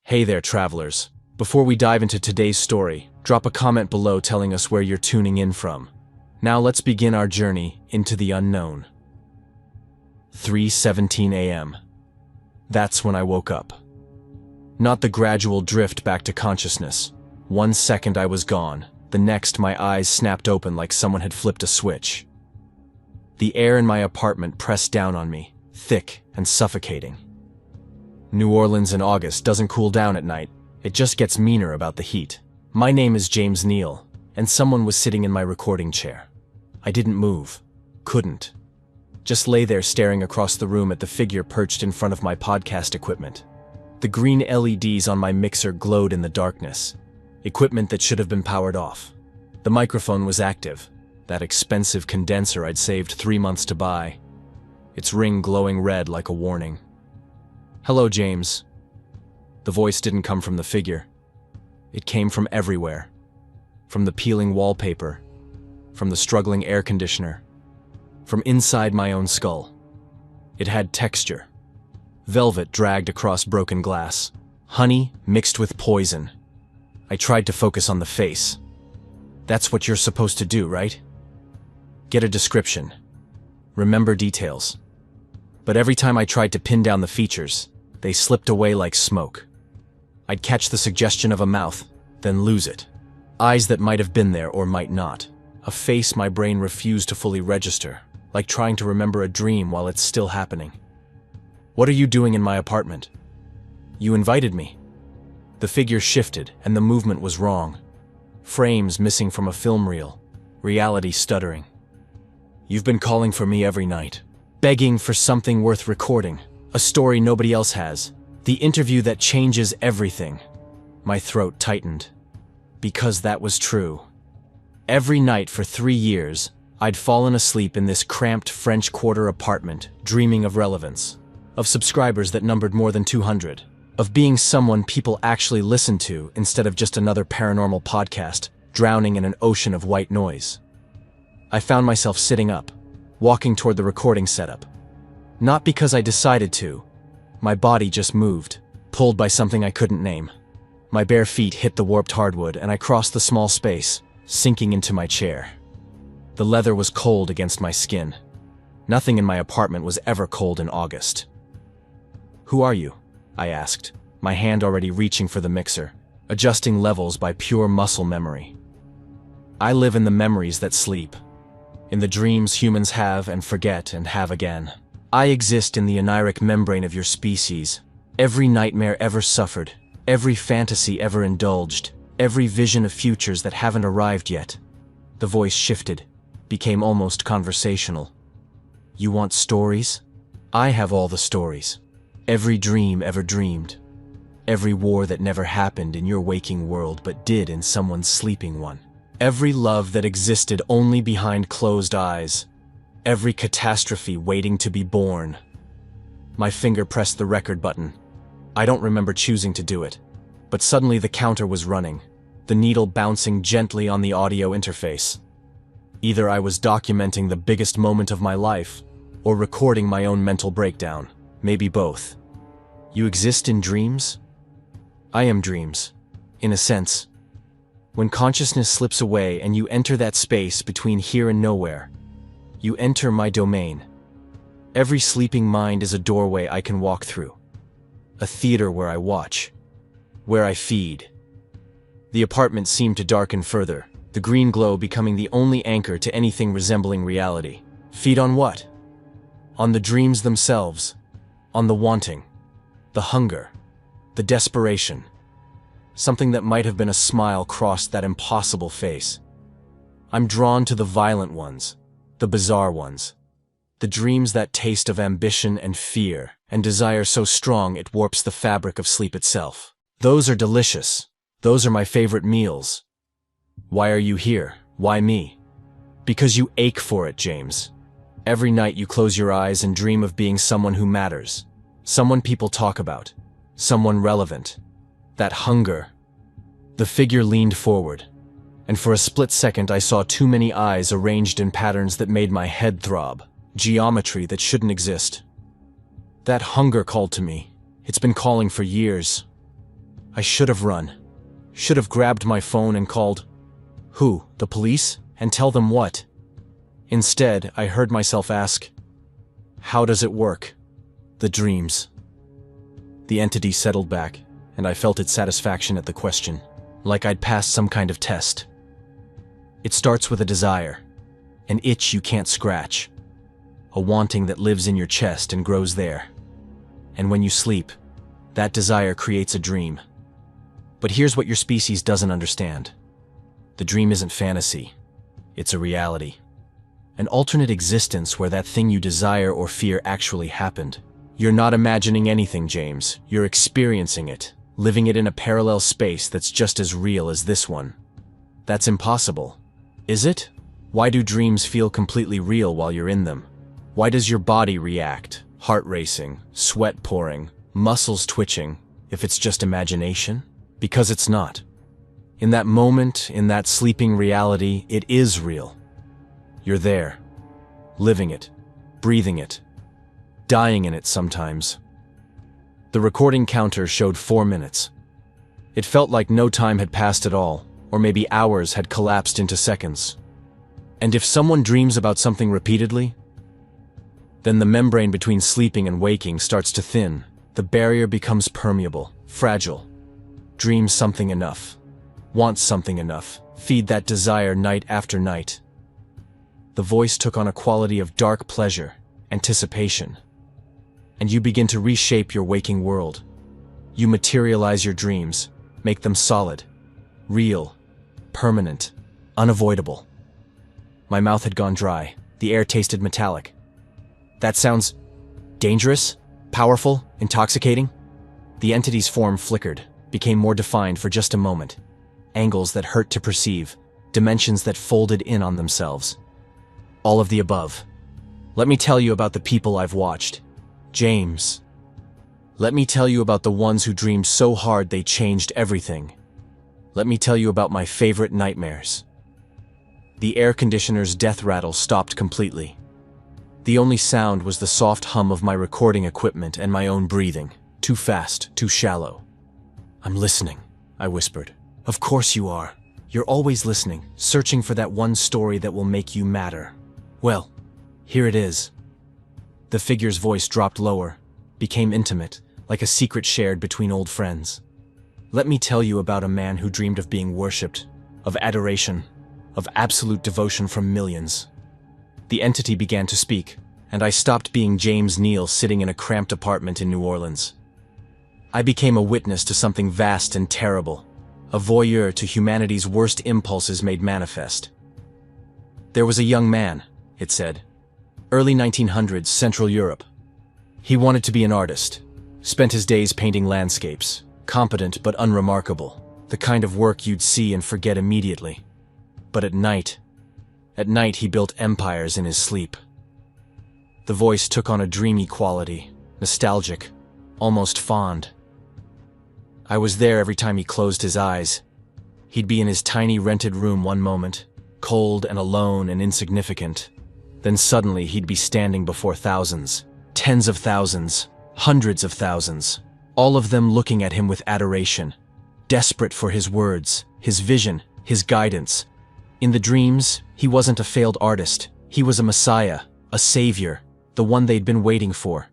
Hey there, travelers. Before we dive into today's story, drop a comment below telling us where you're tuning in from. Now let's begin our journey into the unknown. 3:17 a.m. That's when I woke up. Not the gradual drift back to consciousness. 1 second I was gone, the next my eyes snapped open like someone had flipped a switch. The air in my apartment pressed down on me, thick and suffocating. New Orleans in August doesn't cool down at night, it just gets meaner about the heat. My name is James Neal, and someone was sitting in my recording chair. I didn't move. Couldn't. Just lay there staring across the room at the figure perched in front of my podcast equipment. The green LEDs on my mixer glowed in the darkness. Equipment that should have been powered off. The microphone was active, that expensive condenser I'd saved 3 months to buy. Its ring glowing red like a warning. "Hello, James." The voice didn't come from the figure. It came from everywhere. From the peeling wallpaper, from the struggling air conditioner, from inside my own skull. It had texture. Velvet dragged across broken glass. Honey mixed with poison. I tried to focus on the face. That's what you're supposed to do, right? Get a description. Remember details. But every time I tried to pin down the features, they slipped away like smoke. I'd catch the suggestion of a mouth, then lose it. Eyes that might have been there or might not. A face my brain refused to fully register, like trying to remember a dream while it's still happening. "What are you doing in my apartment?" "You invited me." The figure shifted, and the movement was wrong. Frames missing from a film reel, reality stuttering. "You've been calling for me every night, begging for something worth recording. A story nobody else has. The interview that changes everything." My throat tightened. Because that was true. Every night for 3 years, I'd fallen asleep in this cramped French Quarter apartment, dreaming of relevance. Of subscribers that numbered more than 200. Of being someone people actually listened to instead of just another paranormal podcast, drowning in an ocean of white noise. I found myself sitting up, walking toward the recording setup. Not because I decided to. My body just moved, pulled by something I couldn't name. My bare feet hit the warped hardwood and I crossed the small space, sinking into my chair. The leather was cold against my skin. Nothing in my apartment was ever cold in August. "Who are you?" I asked, my hand already reaching for the mixer, adjusting levels by pure muscle memory. "I live in the memories that sleep. In the dreams humans have and forget and have again. I exist in the oniric membrane of your species. Every nightmare ever suffered, every fantasy ever indulged, every vision of futures that haven't arrived yet." The voice shifted, became almost conversational. "You want stories? I have all the stories. Every dream ever dreamed. Every war that never happened in your waking world but did in someone's sleeping one. Every love that existed only behind closed eyes. Every catastrophe waiting to be born." My finger pressed the record button. I don't remember choosing to do it, but suddenly the counter was running, the needle bouncing gently on the audio interface. Either I was documenting the biggest moment of my life, or recording my own mental breakdown. Maybe both. "You exist in dreams?" "I am dreams, in a sense. When consciousness slips away and you enter that space between here and nowhere, you enter my domain. Every sleeping mind is a doorway I can walk through. A theater where I watch, where I feed." The apartment seemed to darken further, the green glow becoming the only anchor to anything resembling reality. Feed on what? On the dreams themselves. On the wanting. The hunger. The desperation. Something that might have been a smile crossed that impossible face. I'm drawn to the violent ones. The bizarre ones. The dreams that taste of ambition and fear, and desire so strong it warps the fabric of sleep itself. Those are delicious. Those are my favorite meals. Why are you here? Why me? Because you ache for it, James. Every night you close your eyes and dream of being someone who matters. Someone people talk about. Someone relevant. That hunger. The figure leaned forward, and for a split second I saw too many eyes arranged in patterns that made my head throb. Geometry that shouldn't exist. That hunger called to me. It's been calling for years. I should have run. Should have grabbed my phone and called. Who? The police? And tell them what? Instead, I heard myself ask, how does it work? The dreams. The entity settled back, and I felt its satisfaction at the question, like I'd passed some kind of test. It starts with a desire, an itch you can't scratch, a wanting that lives in your chest and grows there. And when you sleep, that desire creates a dream. But here's what your species doesn't understand. The dream isn't fantasy. It's a reality. An alternate existence where that thing you desire or fear actually happened. You're not imagining anything, James. You're experiencing it, living it in a parallel space that's just as real as this one. That's impossible. Is it? Why do dreams feel completely real while you're in them? Why does your body react? Heart racing, sweat pouring, muscles twitching, if it's just imagination? Because it's not. In that moment, in that sleeping reality, it is real. You're there, living it, breathing it, dying in it sometimes. The recording counter showed 4 minutes. It felt like no time had passed at all, or maybe hours had collapsed into seconds. And if someone dreams about something repeatedly, then the membrane between sleeping and waking starts to thin. The barrier becomes permeable, fragile. Dream something enough. Want something enough. Feed that desire night after night. The voice took on a quality of dark pleasure, anticipation. And you begin to reshape your waking world. You materialize your dreams, make them solid, real, permanent, unavoidable. My mouth had gone dry. The air tasted metallic. That sounds dangerous, powerful, intoxicating. The entity's form flickered, became more defined for just a moment. Angles that hurt to perceive, dimensions that folded in on themselves. All of the above. Let me tell you about the people I've watched. James. Let me tell you about the ones who dreamed so hard they changed everything. Let me tell you about my favorite nightmares. The air conditioner's death rattle stopped completely. The only sound was the soft hum of my recording equipment and my own breathing. Too fast, too shallow. I'm listening, I whispered. Of course you are. You're always listening, searching for that one story that will make you matter. Well, here it is. The figure's voice dropped lower, became intimate, like a secret shared between old friends. Let me tell you about a man who dreamed of being worshipped, of adoration, of absolute devotion from millions. The entity began to speak, and I stopped being James Neal sitting in a cramped apartment in New Orleans. I became a witness to something vast and terrible, a voyeur to humanity's worst impulses made manifest. There was a young man, it said. Early 1900s, Central Europe. He wanted to be an artist, spent his days painting landscapes, competent but unremarkable, the kind of work you'd see and forget immediately. But at night he built empires in his sleep. The voice took on a dreamy quality, nostalgic, almost fond. I was there every time he closed his eyes. He'd be in his tiny rented room one moment, cold and alone and insignificant. Then suddenly he'd be standing before thousands, tens of thousands, hundreds of thousands, all of them looking at him with adoration, desperate for his words, his vision, his guidance. In the dreams, he wasn't a failed artist. He was a messiah, a savior, the one they'd been waiting for.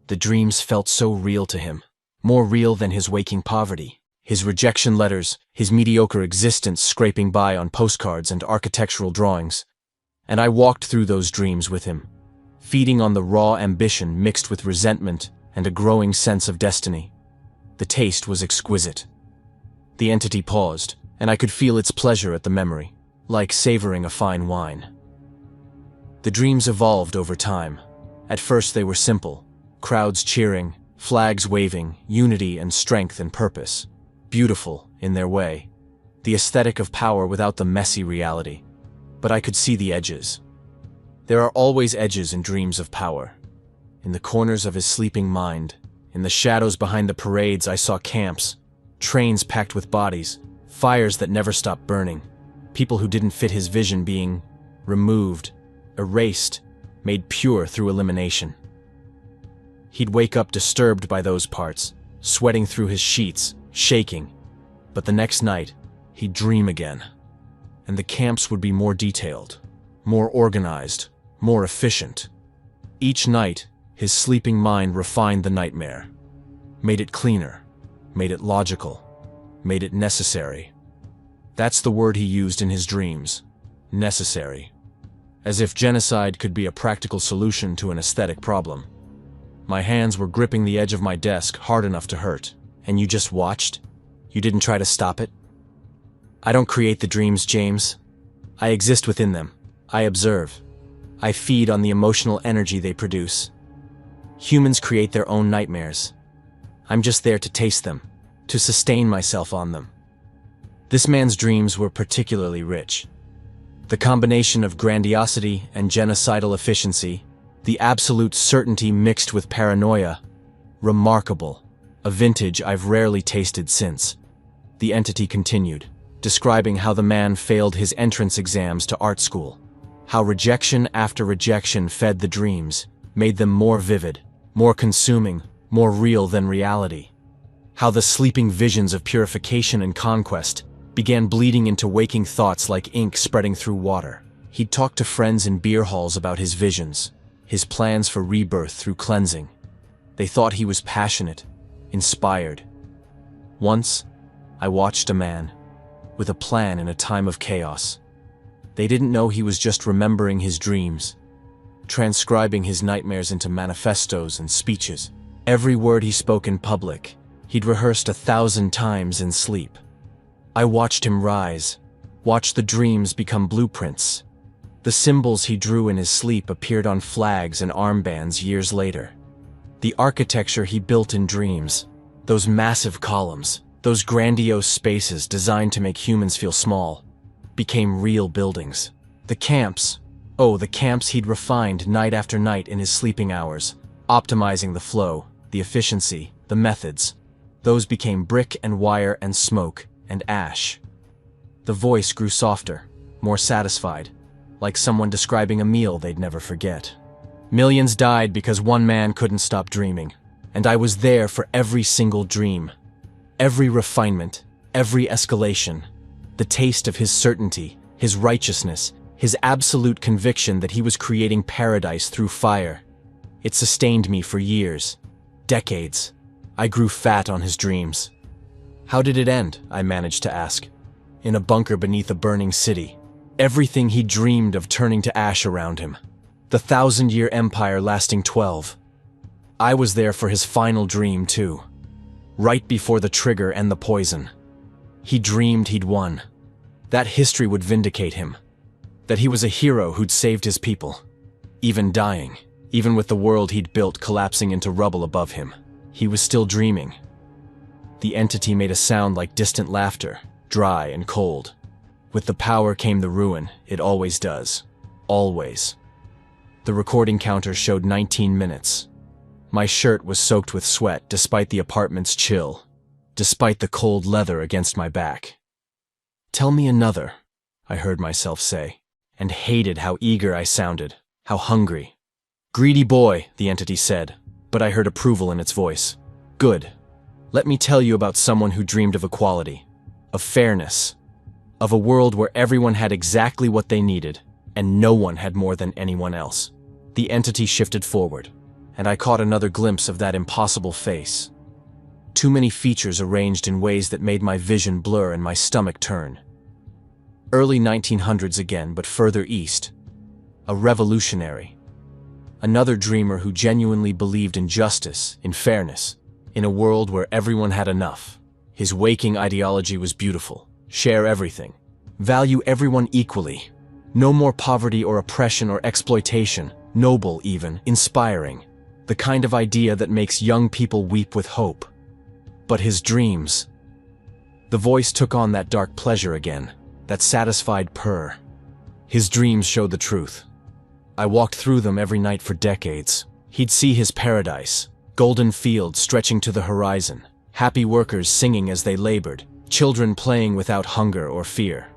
The dreams felt so real to him, more real than his waking poverty, his rejection letters, his mediocre existence scraping by on postcards and architectural drawings. And I walked through those dreams with him, feeding on the raw ambition mixed with resentment and a growing sense of destiny. The taste was exquisite. The entity paused, and I could feel its pleasure at the memory, like savoring a fine wine. The dreams evolved over time. At first they were simple, crowds cheering, flags waving, unity and strength and purpose. Beautiful, in their way. The aesthetic of power without the messy reality. But I could see the edges. There are always edges in dreams of power. In the corners of his sleeping mind, in the shadows behind the parades I saw camps, trains packed with bodies, fires that never stopped burning, people who didn't fit his vision being removed, erased, made pure through elimination. He'd wake up disturbed by those parts, sweating through his sheets, shaking, But the next night, he'd dream again. And the camps would be more detailed, more organized, more efficient. Each night, his sleeping mind refined the nightmare, made it cleaner, made it logical, made it necessary. That's the word he used in his dreams, necessary. As if genocide could be a practical solution to an aesthetic problem. My hands were gripping the edge of my desk hard enough to hurt. And you just watched? You didn't try to stop it? I don't create the dreams, James. I exist within them. I observe. I feed on the emotional energy they produce. Humans create their own nightmares. I'm just there to taste them, to sustain myself on them. This man's dreams were particularly rich. The combination of grandiosity and genocidal efficiency, the absolute certainty mixed with paranoia, remarkable, a vintage I've rarely tasted since. The entity continued, describing how the man failed his entrance exams to art school, how rejection after rejection fed the dreams, made them more vivid, more consuming, more real than reality, how the sleeping visions of purification and conquest began bleeding into waking thoughts like ink spreading through water. He'd talk to friends in beer halls about his visions, his plans for rebirth through cleansing. They thought he was passionate, inspired. Once, I watched a man, with a plan in a time of chaos. They didn't know he was just remembering his dreams, transcribing his nightmares into manifestos and speeches. Every word he spoke in public, he'd rehearsed 1,000 times in sleep. I watched him rise, watched the dreams become blueprints. The symbols he drew in his sleep appeared on flags and armbands years later. The architecture he built in dreams, those massive columns, those grandiose spaces designed to make humans feel small, became real buildings. The camps he'd refined night after night in his sleeping hours, optimizing the flow, the efficiency, the methods. Those became brick and wire and smoke and ash. The voice grew softer, more satisfied, like someone describing a meal they'd never forget. Millions died because one man couldn't stop dreaming, and I was there for every single dream. Every refinement, every escalation, the taste of his certainty, his righteousness, his absolute conviction that he was creating paradise through fire. It sustained me for years, decades. I grew fat on his dreams. How did it end? I managed to ask. In a bunker beneath a burning city. Everything he dreamed of turning to ash around him. The 1,000-year empire lasting 12. I was there for his final dream, too. Right before the trigger and the poison. He dreamed he'd won. That history would vindicate him. That he was a hero who'd saved his people. Even dying. Even with the world he'd built collapsing into rubble above him. He was still dreaming. The entity made a sound like distant laughter, dry and cold. With the power came the ruin, it always does. Always. The recording counter showed 19 minutes. My shirt was soaked with sweat despite the apartment's chill, despite the cold leather against my back. Tell me another, I heard myself say, and hated how eager I sounded, how hungry. Greedy boy, the entity said, but I heard approval in its voice. Good. Let me tell you about someone who dreamed of equality, of fairness, of a world where everyone had exactly what they needed, and no one had more than anyone else. The entity shifted forward, and I caught another glimpse of that impossible face. Too many features arranged in ways that made my vision blur and my stomach turn. Early 1900s again, but further east. A revolutionary. Another dreamer who genuinely believed in justice, in fairness, in a world where everyone had enough. His waking ideology was beautiful. Share everything. Value everyone equally. No more poverty or oppression or exploitation. Noble even, inspiring. The kind of idea that makes young people weep with hope. But his dreams. The voice took on that dark pleasure again, that satisfied purr. His dreams showed the truth. I walked through them every night for decades. He'd see his paradise, golden fields stretching to the horizon, happy workers singing as they labored, children playing without hunger or fear.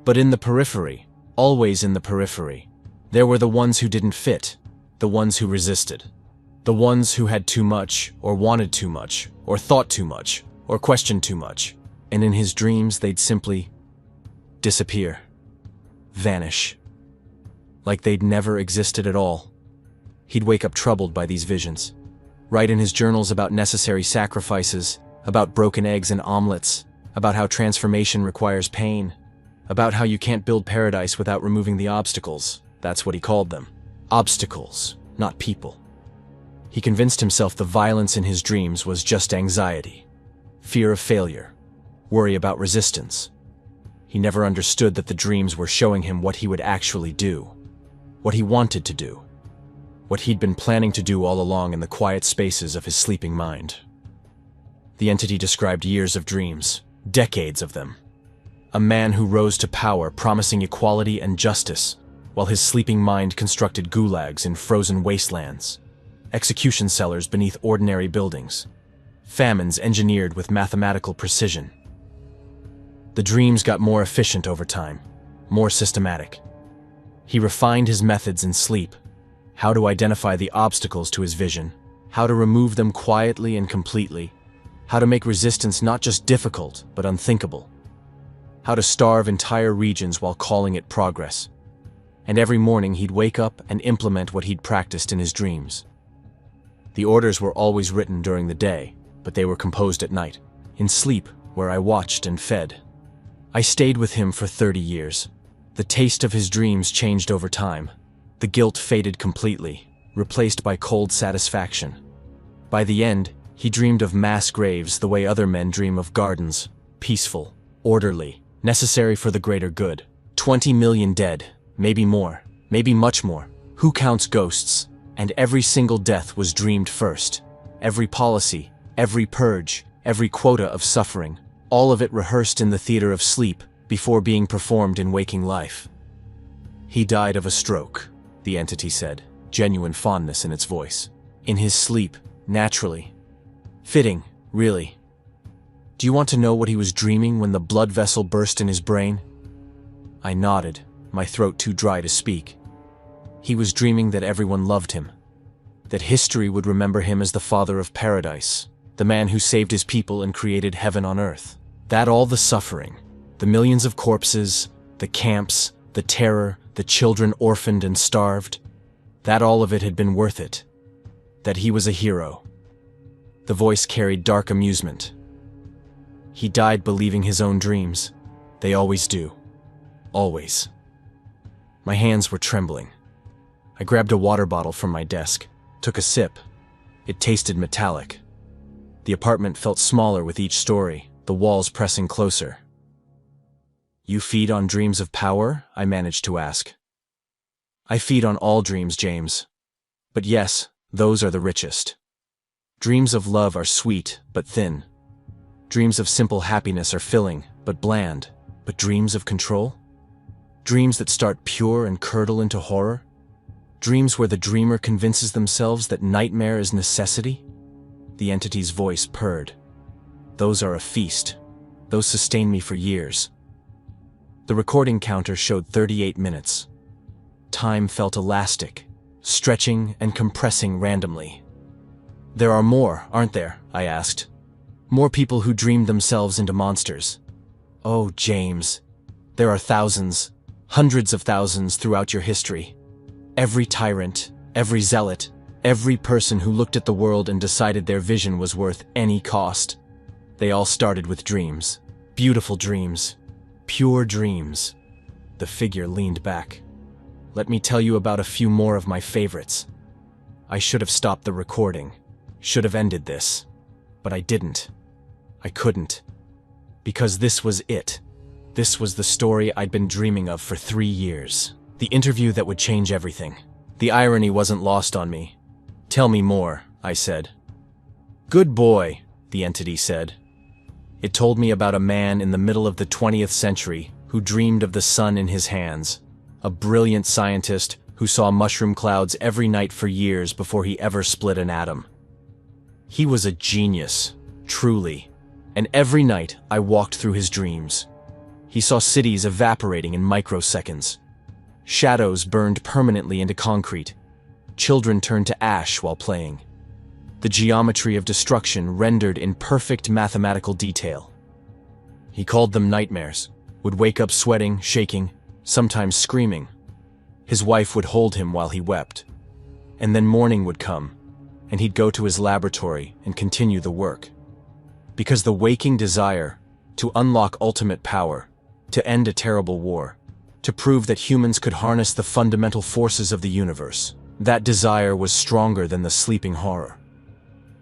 But in the periphery, always in the periphery, there were the ones who didn't fit, the ones who resisted. The ones who had too much, or wanted too much, or thought too much, or questioned too much. and in his dreams they'd simply disappear, vanish, like they'd never existed at all. He'd wake up troubled by these visions, write in his journals about necessary sacrifices, about broken eggs and omelets, about how transformation requires pain, about how you can't build paradise without removing the obstacles. That's what he called them. Obstacles, not people. He convinced himself the violence in his dreams was just anxiety, fear of failure, worry about resistance. He never understood that the dreams were showing him what he would actually do, what he wanted to do, what he'd been planning to do all along in the quiet spaces of his sleeping mind. The entity described years of dreams, decades of them. A man who rose to power promising equality and justice, while his sleeping mind constructed gulags in frozen wastelands, execution cellars beneath ordinary buildings, famines engineered with mathematical precision. The dreams got more efficient over time, more systematic. He refined his methods in sleep, how to identify the obstacles to his vision, how to remove them quietly and completely, how to make resistance not just difficult, but unthinkable, how to starve entire regions while calling it progress. And every morning he'd wake up and implement what he'd practiced in his dreams. The orders were always written during the day, but they were composed at night, in sleep, where I watched and fed. I stayed with him for 30 years. The taste of his dreams changed over time. The guilt faded completely, replaced by cold satisfaction. By the end, he dreamed of mass graves the way other men dream of gardens, peaceful, orderly, necessary for the greater good. 20 million dead, maybe more, maybe much more. Who counts ghosts? And every single death was dreamed first. Every policy, every purge, every quota of suffering, all of it rehearsed in the theater of sleep before being performed in waking life. He died of a stroke, the entity said, genuine fondness in its voice. In his sleep, naturally. Fitting, really. Do you want to know what he was dreaming when the blood vessel burst in his brain? I nodded, my throat too dry to speak. He was dreaming that everyone loved him, that history would remember him as the father of paradise, the man who saved his people and created heaven on earth. That all the suffering, the millions of corpses, the camps, the terror, the children orphaned and starved, that all of it had been worth it. That he was a hero. The voice carried dark amusement. He died believing his own dreams. They always do. Always. My hands were trembling. I grabbed a water bottle from my desk, took a sip. It tasted metallic. The apartment felt smaller with each story, the walls pressing closer. You feed on dreams of power? I managed to ask. I feed on all dreams, James. But yes, those are the richest. Dreams of love are sweet, but thin. Dreams of simple happiness are filling, but bland. But dreams of control? Dreams that start pure and curdle into horror? Dreams where the dreamer convinces themselves that nightmare is necessity? The entity's voice purred. Those are a feast. Those sustain me for years. The recording counter showed 38 minutes. Time felt elastic, stretching and compressing randomly. There are more, aren't there? I asked. More people who dreamed themselves into monsters. Oh, James. There are thousands, hundreds of thousands throughout your history. Every tyrant, every zealot, every person who looked at the world and decided their vision was worth any cost. They all started with dreams. Beautiful dreams. Pure dreams. The figure leaned back. Let me tell you about a few more of my favorites. I should have stopped the recording. Should have ended this. But I didn't. I couldn't. Because this was it. This was the story I'd been dreaming of for 3 years. The interview that would change everything. The irony wasn't lost on me. Tell me more, I said. Good boy, the entity said. It told me about a man in the middle of the 20th century who dreamed of the sun in his hands. A brilliant scientist who saw mushroom clouds every night for years before he ever split an atom. He was a genius, truly. And every night I walked through his dreams. He saw cities evaporating in microseconds. Shadows burned permanently into concrete. Children turned to ash while playing. The geometry of destruction rendered in perfect mathematical detail. He called them nightmares, would wake up sweating, shaking, sometimes screaming. His wife would hold him while he wept. And then morning would come, and he'd go to his laboratory and continue the work. Because the waking desire to unlock ultimate power, to end a terrible war, to prove that humans could harness the fundamental forces of the universe, that desire was stronger than the sleeping horror.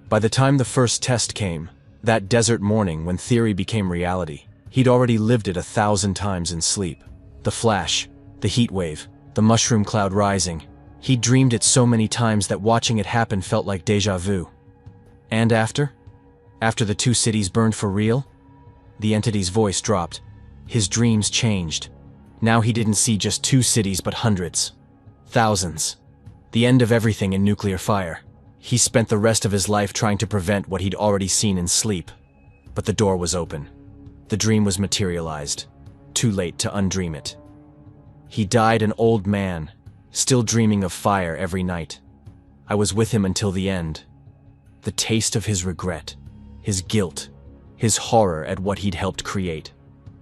By the time the first test came, that desert morning when theory became reality, he'd already lived it 1,000 times in sleep. The flash, the heat wave, the mushroom cloud rising. He'd dreamed it so many times that watching it happen felt like déjà vu. And after? After the 2 cities burned for real? The entity's voice dropped. His dreams changed. Now he didn't see just 2 cities but hundreds. Thousands. The end of everything in nuclear fire. He spent the rest of his life trying to prevent what he'd already seen in sleep. But the door was open. The dream was materialized. Too late to undream it. He died an old man, still dreaming of fire every night. I was with him until the end. The taste of his regret, his guilt, his horror at what he'd helped create.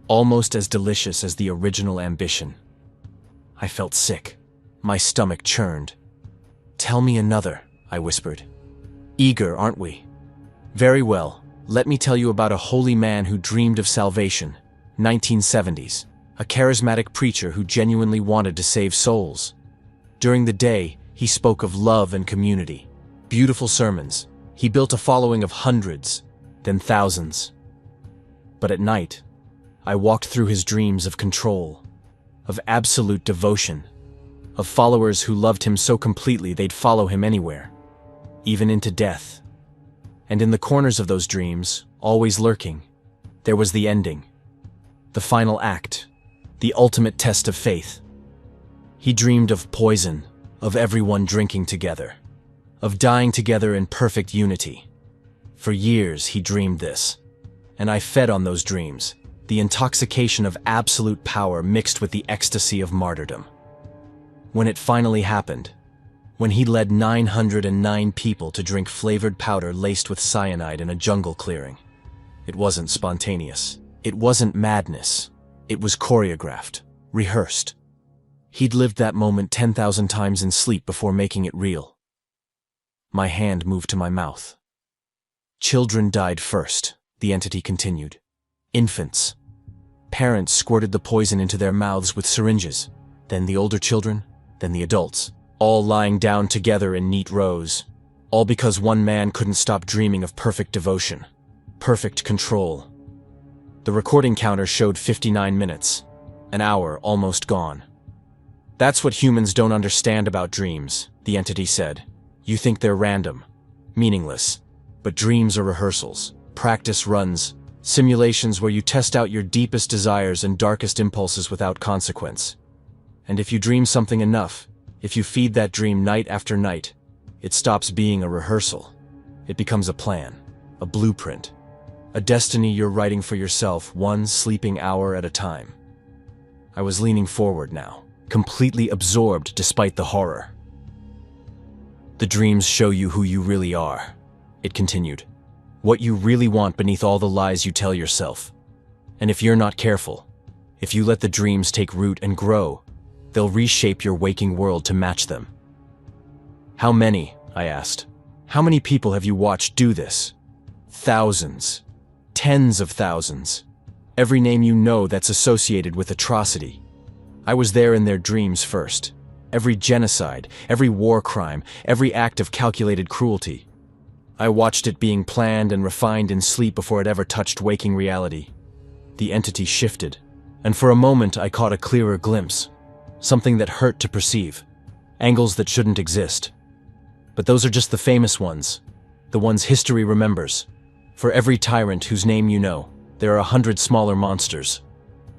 Almost as delicious as the original ambition. I felt sick. My stomach churned. "Tell me another," I whispered. "Eager, aren't we? Very well, let me tell you about a holy man who dreamed of salvation, 1970s, a charismatic preacher who genuinely wanted to save souls. During the day, he spoke of love and community. Beautiful sermons. He built a following of hundreds, then thousands. But at night, I walked through his dreams of control, of absolute devotion, of followers who loved him so completely they'd follow him anywhere, even into death. And in the corners of those dreams, always lurking, there was the ending, the final act, the ultimate test of faith. He dreamed of poison, of everyone drinking together, of dying together in perfect unity. For years he dreamed this, and I fed on those dreams, the intoxication of absolute power mixed with the ecstasy of martyrdom. When it finally happened, when he led 909 people to drink flavored powder laced with cyanide in a jungle clearing, it wasn't spontaneous. It wasn't madness. It was choreographed, rehearsed. He'd lived that moment 10,000 times in sleep before making it real. My hand moved to my mouth. Children died first, the entity continued. Infants. Parents squirted the poison into their mouths with syringes, then the older children, then the adults, all lying down together in neat rows, all because one man couldn't stop dreaming of perfect devotion, perfect control. The recording counter showed 59 minutes, an hour almost gone. "That's what humans don't understand about dreams," the entity said. "You think they're random, meaningless, but dreams are rehearsals, practice runs, simulations where you test out your deepest desires and darkest impulses without consequence. And if you dream something enough, if you feed that dream night after night, it stops being a rehearsal. It becomes a plan, a blueprint, a destiny you're writing for yourself, one sleeping hour at a time." I was leaning forward now, completely absorbed despite the horror. "The dreams show you who you really are," it continued. "What you really want beneath all the lies you tell yourself. And if you're not careful, if you let the dreams take root and grow, they'll reshape your waking world to match them." "How many?" I asked. "How many people have you watched do this?" "Thousands. Tens of thousands. Every name you know that's associated with atrocity. I was there in their dreams first. Every genocide, every war crime, every act of calculated cruelty. I watched it being planned and refined in sleep before it ever touched waking reality." The entity shifted, and for a moment I caught a clearer glimpse. Something that hurt to perceive. Angles that shouldn't exist. But those are just the famous ones. The ones history remembers. For every tyrant whose name you know, there are 100 smaller monsters.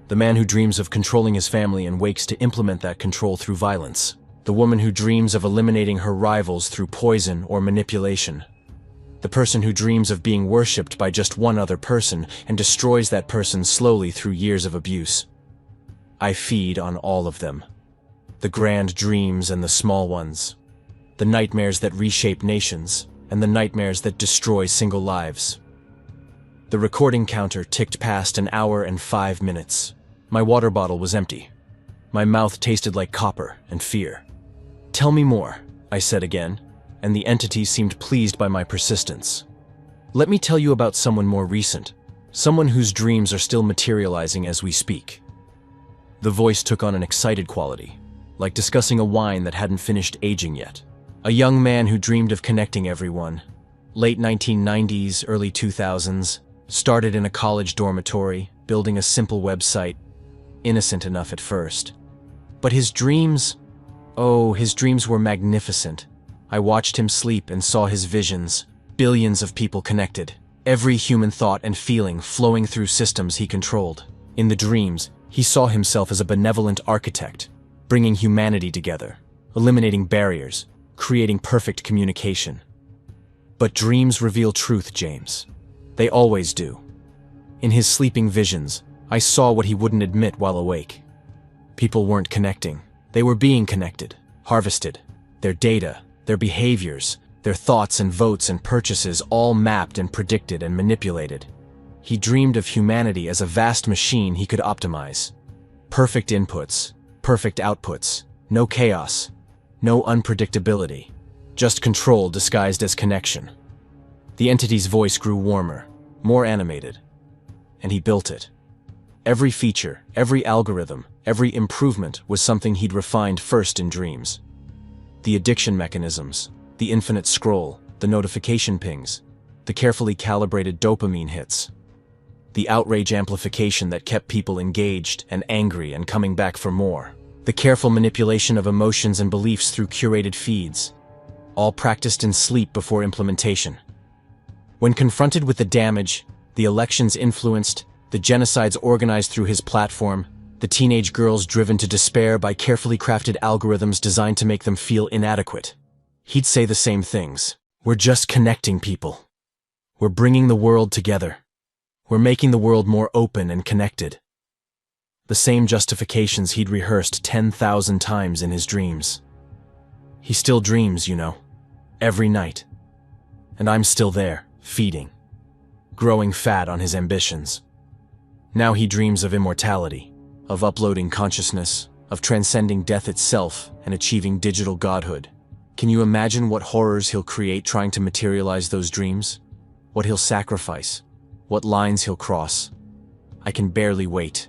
The man who dreams of controlling his family and wakes to implement that control through violence. The woman who dreams of eliminating her rivals through poison or manipulation. The person who dreams of being worshipped by just one other person and destroys that person slowly through years of abuse. I feed on all of them. The grand dreams and the small ones. The nightmares that reshape nations and the nightmares that destroy single lives. The recording counter ticked past an hour and 5 minutes. My water bottle was empty. My mouth tasted like copper and fear. "Tell me more," I said again, and the entity seemed pleased by my persistence. "Let me tell you about someone more recent, someone whose dreams are still materializing as we speak." The voice took on an excited quality, like discussing a wine that hadn't finished aging yet. A young man who dreamed of connecting everyone. Late 1990s, early 2000s, started in a college dormitory, building a simple website, innocent enough at first. But his dreams were magnificent. I watched him sleep and saw his visions, billions of people connected, every human thought and feeling flowing through systems he controlled. In the dreams, he saw himself as a benevolent architect, bringing humanity together, eliminating barriers, creating perfect communication. But dreams reveal truth, James. They always do. In his sleeping visions, I saw what he wouldn't admit while awake. People weren't connecting. They were being connected, harvested. Their data, their behaviors, their thoughts and votes and purchases all mapped and predicted and manipulated. He dreamed of humanity as a vast machine he could optimize. Perfect inputs, perfect outputs, no chaos, no unpredictability, just control disguised as connection. The entity's voice grew warmer, more animated, and he built it. Every feature, every algorithm, every improvement was something he'd refined first in dreams. The addiction mechanisms, the infinite scroll, the notification pings, the carefully calibrated dopamine hits, the outrage amplification that kept people engaged and angry and coming back for more, the careful manipulation of emotions and beliefs through curated feeds, all practiced in sleep before implementation. When confronted with the damage, the elections influenced, the genocides organized through his platform, the teenage girls driven to despair by carefully crafted algorithms designed to make them feel inadequate, he'd say the same things. "We're just connecting people. We're bringing the world together. We're making the world more open and connected." The same justifications he'd rehearsed 10,000 times in his dreams. He still dreams, every night. And I'm still there, feeding, growing fat on his ambitions. Now he dreams of immortality, of uploading consciousness, of transcending death itself and achieving digital godhood. Can you imagine what horrors he'll create trying to materialize those dreams? What he'll sacrifice? What lines he'll cross? I can barely wait.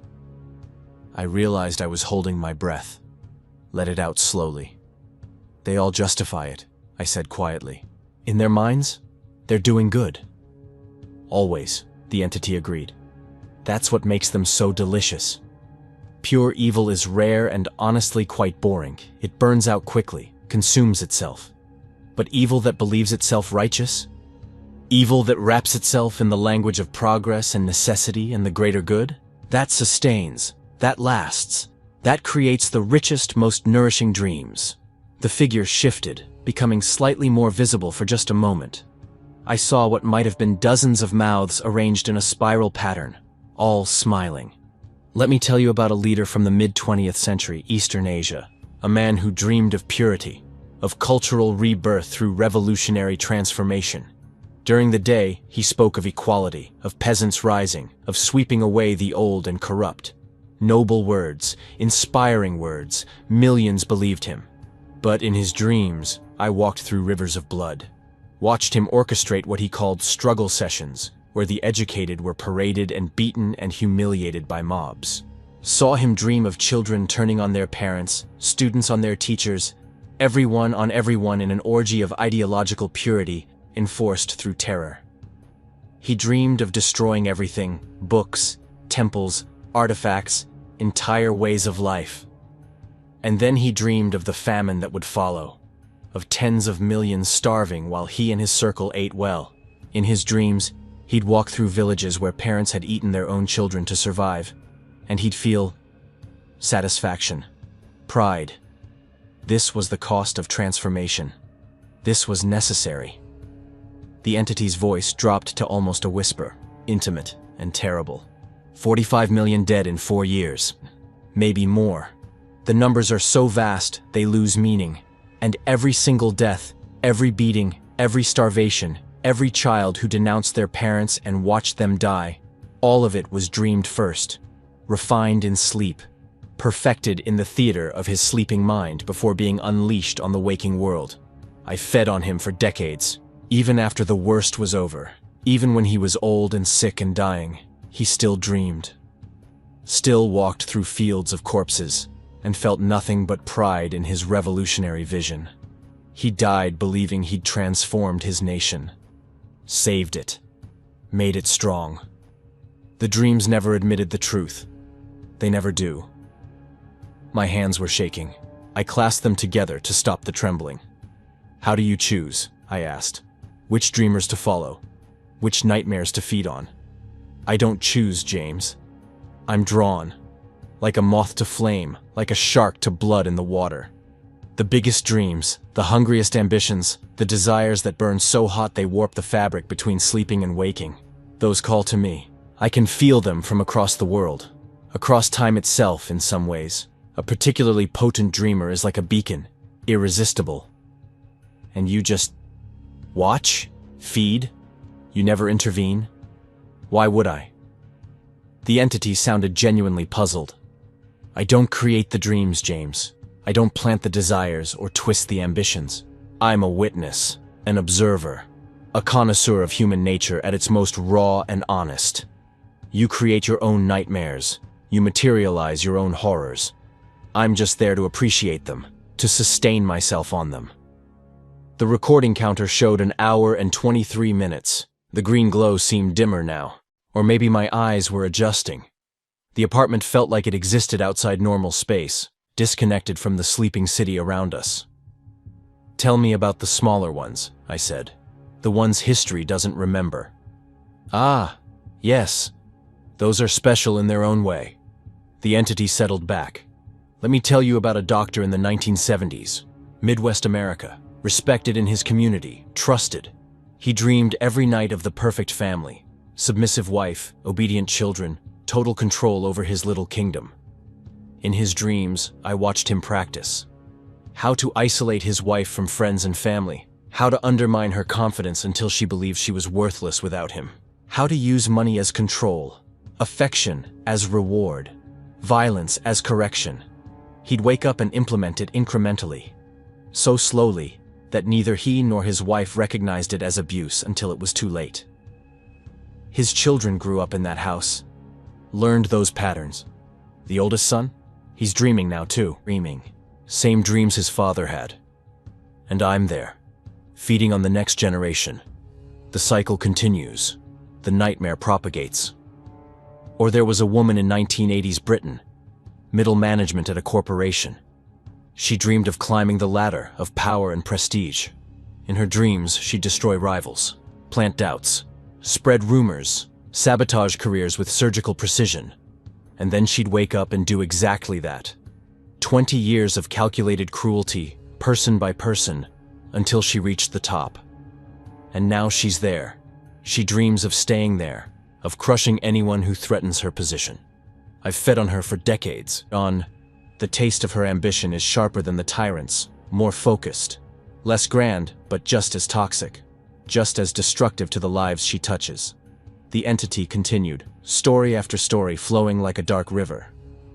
I realized I was holding my breath. Let it out slowly. "They all justify it," I said quietly. "In their minds, they're doing good." "Always," the entity agreed. "That's what makes them so delicious. Pure evil is rare and honestly quite boring. It burns out quickly, consumes itself. But evil that believes itself righteous? Evil that wraps itself in the language of progress and necessity and the greater good? That sustains, that lasts, that creates the richest, most nourishing dreams." The figure shifted, becoming slightly more visible for just a moment. I saw what might have been dozens of mouths arranged in a spiral pattern, all smiling. "Let me tell you about a leader from the mid-20th century, Eastern Asia, a man who dreamed of purity, of cultural rebirth through revolutionary transformation. During the day, he spoke of equality, of peasants rising, of sweeping away the old and corrupt. Noble words, inspiring words, millions believed him. But in his dreams, I walked through rivers of blood, watched him orchestrate what he called struggle sessions, where the educated were paraded and beaten and humiliated by mobs. Saw him dream of children turning on their parents, students on their teachers, everyone on everyone in an orgy of ideological purity enforced through terror. He dreamed of destroying everything, books, temples, artifacts, entire ways of life. And then he dreamed of the famine that would follow, of tens of millions starving while he and his circle ate well. In his dreams, he'd walk through villages where parents had eaten their own children to survive, and he'd feel satisfaction, pride. This was the cost of transformation. This was necessary. The entity's voice dropped to almost a whisper, intimate and terrible. 45 million dead in 4 years. Maybe more. The numbers are so vast, they lose meaning. And every single death, every beating, every starvation, Every child who denounced their parents and watched them die, all of it was dreamed first, refined in sleep, perfected in the theater of his sleeping mind before being unleashed on the waking world. I fed on him for decades, even after the worst was over. Even when he was old and sick and dying, he still dreamed. Still walked through fields of corpses and felt nothing but pride in his revolutionary vision. He died believing he'd transformed his nation, saved it, made it strong. The dreams never admitted the truth. They never do. My hands were shaking. I clasped them together to stop the trembling. "How do you choose?" I asked. "Which dreamers to follow? Which nightmares to feed on?" "I don't choose, James. I'm drawn. Like a moth to flame, like a shark to blood in the water. The biggest dreams, the hungriest ambitions, the desires that burn so hot they warp the fabric between sleeping and waking, those call to me. I can feel them from across the world, across time itself in some ways. A particularly potent dreamer is like a beacon, irresistible. And you just watch, feed, you never intervene? Why would I?" The entity sounded genuinely puzzled. "I don't create the dreams, James. I don't plant the desires or twist the ambitions. I'm a witness, an observer, a connoisseur of human nature at its most raw and honest. You create your own nightmares. You materialize your own horrors. I'm just there to appreciate them, to sustain myself on them." The recording counter showed an hour and 23 minutes. The green glow seemed dimmer now, or maybe my eyes were adjusting. The apartment felt like it existed outside normal space, disconnected from the sleeping city around us. "Tell me about the smaller ones," I said. "The ones history doesn't remember." "Ah, yes. Those are special in their own way." The entity settled back. "Let me tell you about a doctor in the 1970s, Midwest America, respected in his community, trusted. He dreamed every night of the perfect family, submissive wife, obedient children, total control over his little kingdom. In his dreams, I watched him practice. How to isolate his wife from friends and family, how to undermine her confidence until she believed she was worthless without him, how to use money as control, affection as reward, violence as correction. He'd wake up and implement it incrementally, so slowly that neither he nor his wife recognized it as abuse until it was too late. His children grew up in that house, learned those patterns. The oldest son? He's dreaming now too. Dreaming. Same dreams his father had. And I'm there, feeding on the next generation. The cycle continues. The nightmare propagates. Or there was a woman in 1980s Britain, middle management at a corporation. She dreamed of climbing the ladder of power and prestige. In her dreams, she'd destroy rivals, plant doubts, spread rumors, sabotage careers with surgical precision. And then she'd wake up and do exactly that. 20 years of calculated cruelty, person by person, until she reached the top. And now she's there. She dreams of staying there, of crushing anyone who threatens her position. I've fed on her for decades. The taste of her ambition is sharper than the tyrant's, more focused, less grand, but just as toxic, just as destructive to the lives she touches. The entity continued, story after story flowing like a dark river.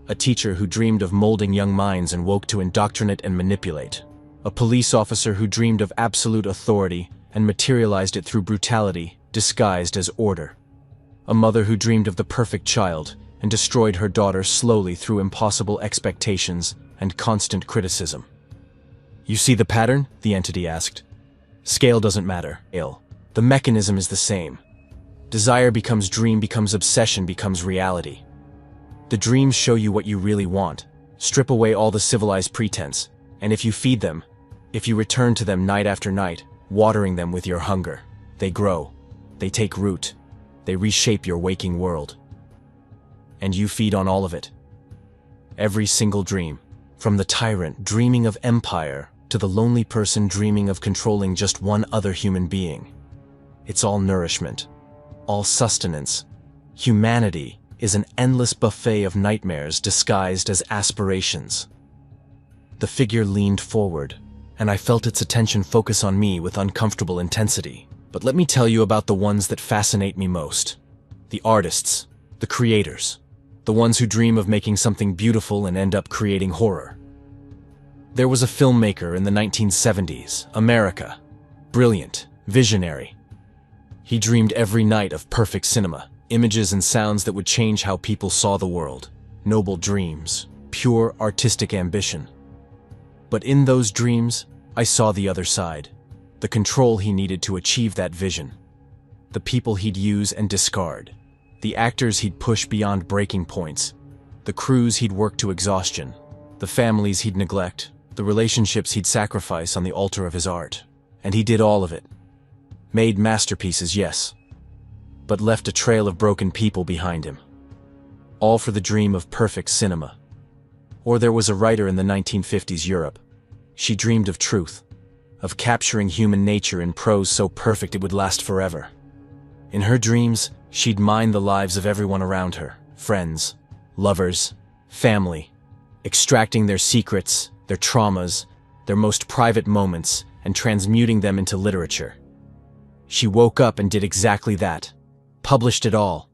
A teacher who dreamed of molding young minds and woke to indoctrinate and manipulate. A police officer who dreamed of absolute authority and materialized it through brutality, disguised as order. A mother who dreamed of the perfect child and destroyed her daughter slowly through impossible expectations and constant criticism. "You see the pattern?" the entity asked. "Scale doesn't matter. The mechanism is the same. Desire becomes dream, becomes obsession, becomes reality. The dreams show you what you really want, strip away all the civilized pretense, and if you feed them, if you return to them night after night, watering them with your hunger, they grow, they take root, they reshape your waking world. And you feed on all of it. Every single dream, from the tyrant dreaming of empire to the lonely person dreaming of controlling just one other human being. It's all nourishment, all sustenance. Humanity is an endless buffet of nightmares disguised as aspirations." The figure leaned forward, and I felt its attention focus on me with uncomfortable intensity. But let me tell you about the ones that fascinate me most. The artists, the creators, the ones who dream of making something beautiful and end up creating horror. There was a filmmaker in the 1970s, America. Brilliant, visionary. He dreamed every night of perfect cinema, images and sounds that would change how people saw the world. Noble dreams, pure artistic ambition. But in those dreams, I saw the other side. The control he needed to achieve that vision. The people he'd use and discard. The actors he'd push beyond breaking points. The crews he'd work to exhaustion. The families he'd neglect. The relationships he'd sacrifice on the altar of his art. And he did all of it. Made masterpieces, yes. But left a trail of broken people behind him. All for the dream of perfect cinema. Or there was a writer in the 1950s Europe. She dreamed of truth. Of capturing human nature in prose so perfect it would last forever. In her dreams, she'd mine the lives of everyone around her, friends, lovers, family, extracting their secrets, their traumas, their most private moments, and transmuting them into literature. She woke up and did exactly that, published it all,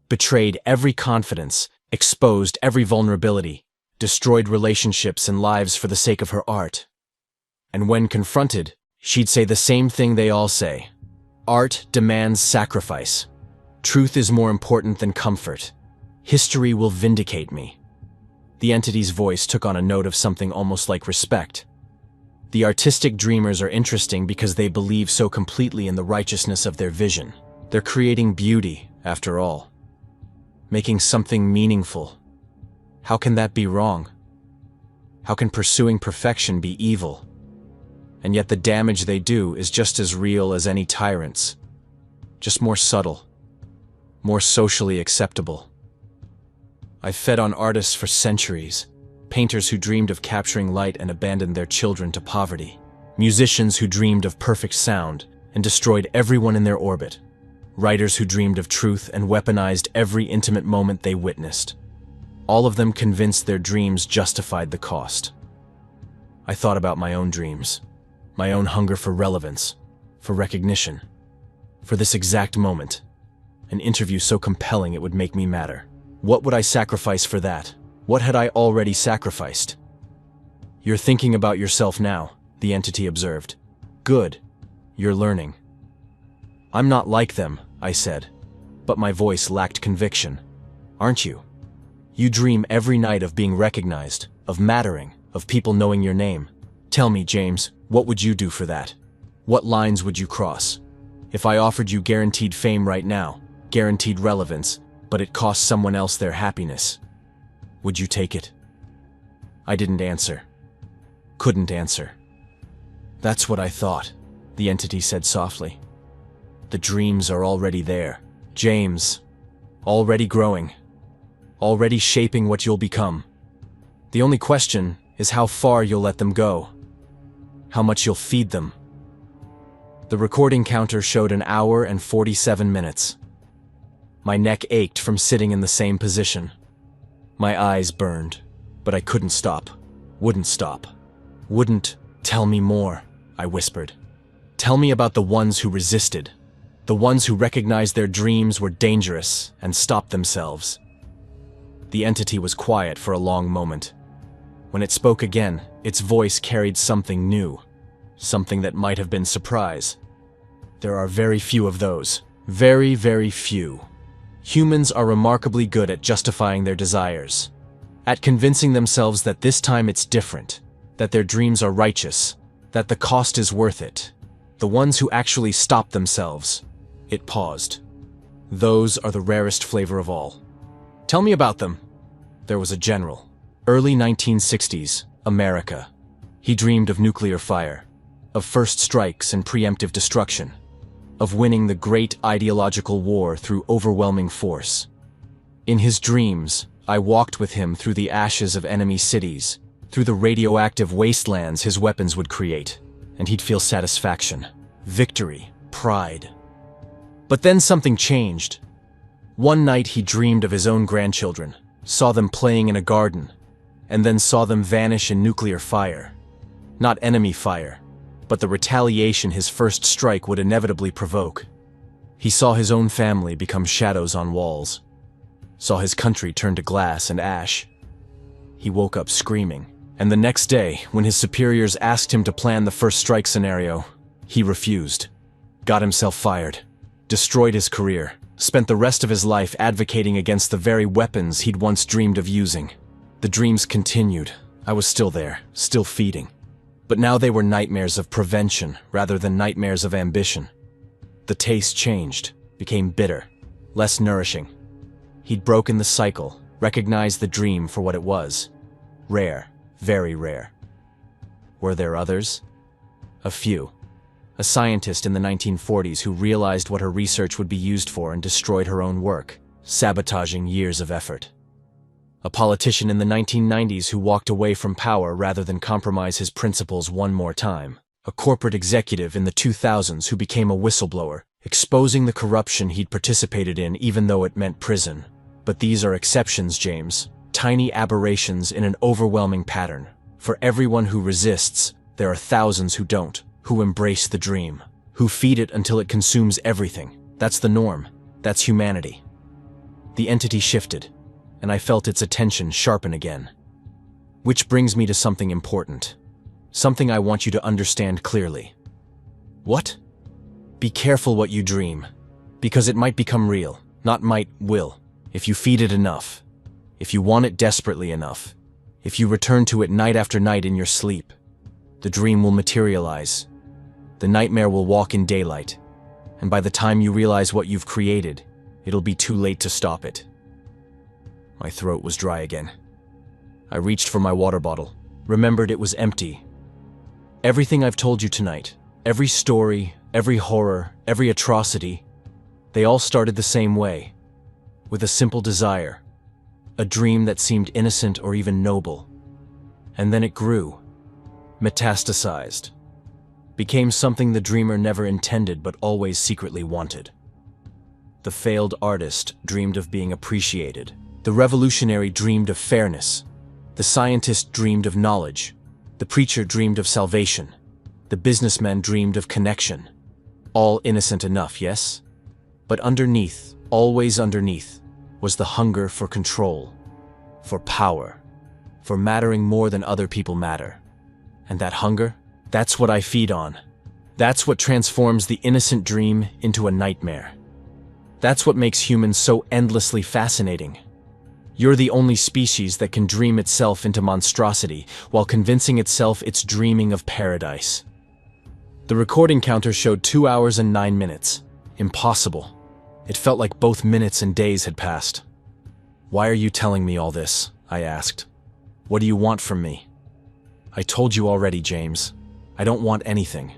betrayed every confidence, exposed every vulnerability, destroyed relationships and lives for the sake of her art. And when confronted, she'd say the same thing they all say. Art demands sacrifice. Truth is more important than comfort. History will vindicate me. The entity's voice took on a note of something almost like respect. The artistic dreamers are interesting because they believe so completely in the righteousness of their vision. They're creating beauty, after all. Making something meaningful. How can that be wrong? How can pursuing perfection be evil? And yet the damage they do is just as real as any tyrant's. Just more subtle. More socially acceptable. I fed on artists for centuries. Painters who dreamed of capturing light and abandoned their children to poverty. Musicians who dreamed of perfect sound and destroyed everyone in their orbit. Writers who dreamed of truth and weaponized every intimate moment they witnessed. All of them convinced their dreams justified the cost. I thought about my own dreams. My own hunger for relevance, for recognition, for this exact moment. An interview so compelling it would make me matter. What would I sacrifice for that? What had I already sacrificed? You're thinking about yourself now, the entity observed. Good. You're learning. I'm not like them, I said, but my voice lacked conviction. Aren't you? You dream every night of being recognized, of mattering, of people knowing your name. Tell me, James, what would you do for that? What lines would you cross? If I offered you guaranteed fame right now, guaranteed relevance, but it cost someone else their happiness, would you take it? I didn't answer. Couldn't answer. That's what I thought, the entity said softly. The dreams are already there, James. Already growing. Already shaping what you'll become. The only question is how far you'll let them go. How much you'll feed them. The recording counter showed 1 hour and 47 minutes. My neck ached from sitting in the same position. My eyes burned, but I couldn't stop. Wouldn't stop. Wouldn't. Tell me more, I whispered. Tell me about the ones who resisted. The ones who recognized their dreams were dangerous and stopped themselves. The entity was quiet for a long moment. When it spoke again, its voice carried something new. Something that might have been surprise. There are very few of those. Very, very few. Humans are remarkably good at justifying their desires. At convincing themselves that this time it's different. That their dreams are righteous. That the cost is worth it. The ones who actually stop themselves. It paused. Those are the rarest flavor of all. Tell me about them. There was a general. Early 1960s, America. He dreamed of nuclear fire. Of first strikes and preemptive destruction. Of winning the great ideological war through overwhelming force. In his dreams, I walked with him through the ashes of enemy cities, through the radioactive wastelands his weapons would create, and he'd feel satisfaction, victory, pride. But then something changed. One night he dreamed of his own grandchildren, saw them playing in a garden, and then saw them vanish in nuclear fire. Not enemy fire, but the retaliation his first strike would inevitably provoke. He saw his own family become shadows on walls, saw his country turn to glass and ash. He woke up screaming, and the next day, when his superiors asked him to plan the first strike scenario, he refused, got himself fired, destroyed his career, spent the rest of his life advocating against the very weapons he'd once dreamed of using. The dreams continued. I was still there, still feeding. But now they were nightmares of prevention rather than nightmares of ambition. The taste changed, became bitter, less nourishing. He'd broken the cycle, recognized the dream for what it was. Rare, very rare. Were there others? A few. A scientist in the 1940s who realized what her research would be used for and destroyed her own work, sabotaging years of effort. A politician in the 1990s who walked away from power rather than compromise his principles one more time. A corporate executive in the 2000s who became a whistleblower, exposing the corruption he'd participated in even though it meant prison. But these are exceptions, James. Tiny aberrations in an overwhelming pattern. For everyone who resists, there are thousands who don't, who embrace the dream, who feed it until it consumes everything. That's the norm. That's humanity. The entity shifted, and I felt its attention sharpen again. Which brings me to something important. Something I want you to understand clearly. What? Be careful what you dream, because it might become real, not might, will, if you feed it enough, if you want it desperately enough, if you return to it night after night in your sleep. The dream will materialize. The nightmare will walk in daylight, and by the time you realize what you've created, it'll be too late to stop it. My throat was dry again. I reached for my water bottle, remembered it was empty. Everything I've told you tonight, every story, every horror, every atrocity, they all started the same way, with a simple desire, a dream that seemed innocent or even noble. And then it grew, metastasized, became something the dreamer never intended but always secretly wanted. The failed artist dreamed of being appreciated. The revolutionary dreamed of fairness. The scientist dreamed of knowledge. The preacher dreamed of salvation. The businessman dreamed of connection. All innocent enough, yes? But underneath, always underneath, was the hunger for control, for power, for mattering more than other people matter. And that hunger, that's what I feed on. That's what transforms the innocent dream into a nightmare. That's what makes humans so endlessly fascinating. You're the only species that can dream itself into monstrosity while convincing itself it's dreaming of paradise. The recording counter showed 2 hours and 9 minutes. Impossible. It felt like both minutes and days had passed. Why are you telling me all this? I asked. What do you want from me? I told you already, James. I don't want anything.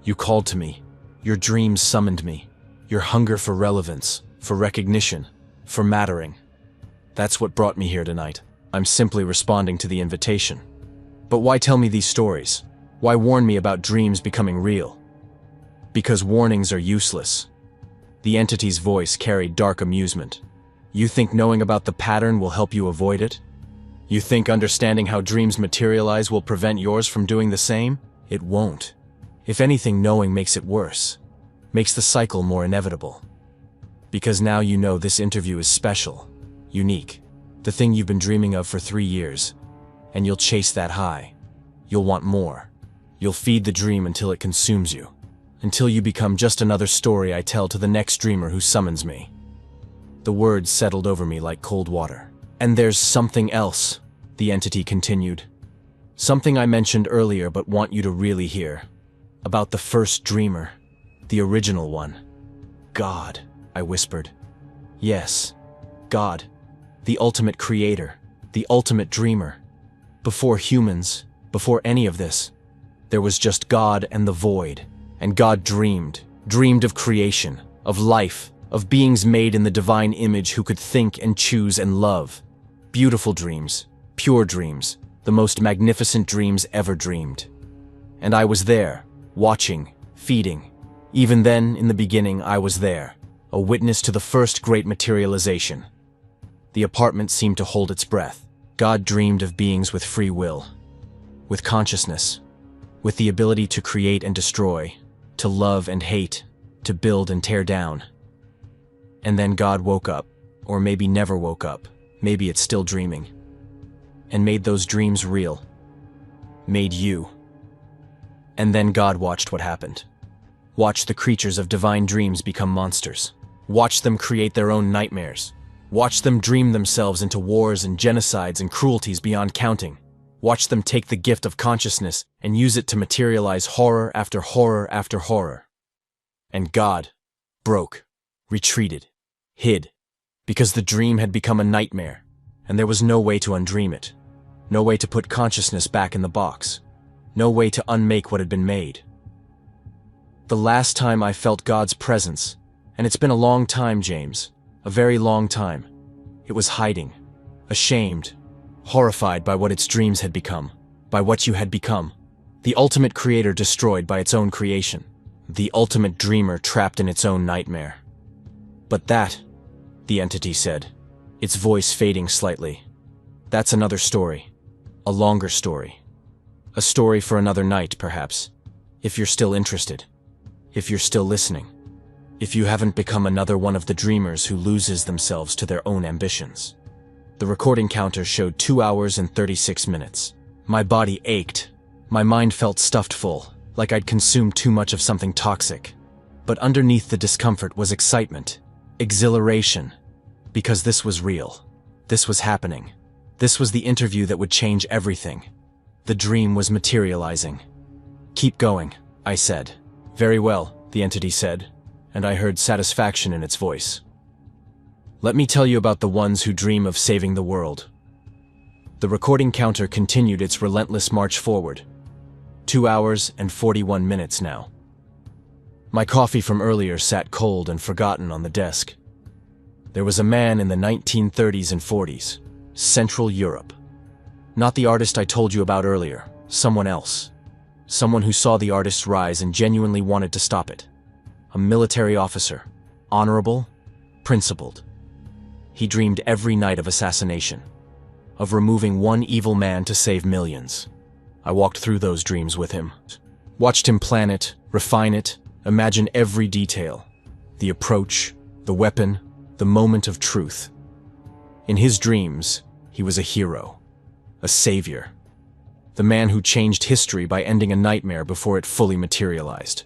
You called to me. Your dreams summoned me. Your hunger for relevance, for recognition, for mattering. That's what brought me here tonight. I'm simply responding to the invitation. But why tell me these stories? Why warn me about dreams becoming real? Because warnings are useless. The entity's voice carried dark amusement. You think knowing about the pattern will help you avoid it? You think understanding how dreams materialize will prevent yours from doing the same? It won't. If anything, knowing makes it worse. Makes the cycle more inevitable. Because now you know this interview is special. Unique, the thing you've been dreaming of for 3 years, and you'll chase that high. You'll want more. You'll feed the dream until it consumes you, until you become just another story I tell to the next dreamer who summons me. The words settled over me like cold water. And there's something else, the entity continued. Something I mentioned earlier but want you to really hear. About the first dreamer, the original one. God, I whispered. Yes, God. The ultimate creator, the ultimate dreamer. Before humans, before any of this, there was just God and the void. And God dreamed of creation, of life, of beings made in the divine image who could think and choose and love. Beautiful dreams, pure dreams, the most magnificent dreams ever dreamed. And I was there, watching, feeding. Even then, in the beginning, I was there, a witness to the first great materialization. The apartment seemed to hold its breath. God dreamed of beings with free will, with consciousness, with the ability to create and destroy, to love and hate, to build and tear down. And then God woke up, or maybe never woke up, maybe it's still dreaming, and made those dreams real. Made you. And then God watched what happened. Watched the creatures of divine dreams become monsters. Watched them create their own nightmares. Watched them dream themselves into wars and genocides and cruelties beyond counting. Watched them take the gift of consciousness and use it to materialize horror after horror after horror. And God broke, retreated, hid, because the dream had become a nightmare, and there was no way to undream it. No way to put consciousness back in the box. No way to unmake what had been made. The last time I felt God's presence, and it's been a long time, James, a very long time, it was hiding, ashamed, horrified by what its dreams had become, by what you had become, the ultimate creator destroyed by its own creation, the ultimate dreamer trapped in its own nightmare. But that, the entity said, its voice fading slightly, that's another story, a longer story. A story for another night, perhaps, if you're still interested, if you're still listening, if you haven't become another one of the dreamers who loses themselves to their own ambitions. The recording counter showed 2 hours and 36 minutes. My body ached. My mind felt stuffed full, like I'd consumed too much of something toxic. But underneath the discomfort was excitement, exhilaration, because this was real. This was happening. This was the interview that would change everything. The dream was materializing. "Keep going," I said. "Very well," the entity said, and I heard satisfaction in its voice. "Let me tell you about the ones who dream of saving the world." The recording counter continued its relentless march forward. 2 hours and 41 minutes now. My coffee from earlier sat cold and forgotten on the desk. There was a man in the 1930s and 40s, Central Europe. Not the artist I told you about earlier, someone else. Someone who saw the artist's rise and genuinely wanted to stop it. A military officer, honorable, principled. He dreamed every night of assassination, of removing one evil man to save millions. I walked through those dreams with him, watched him plan it, refine it, imagine every detail, the approach, the weapon, the moment of truth. In his dreams, he was a hero. A savior. The man who changed history by ending a nightmare before it fully materialized.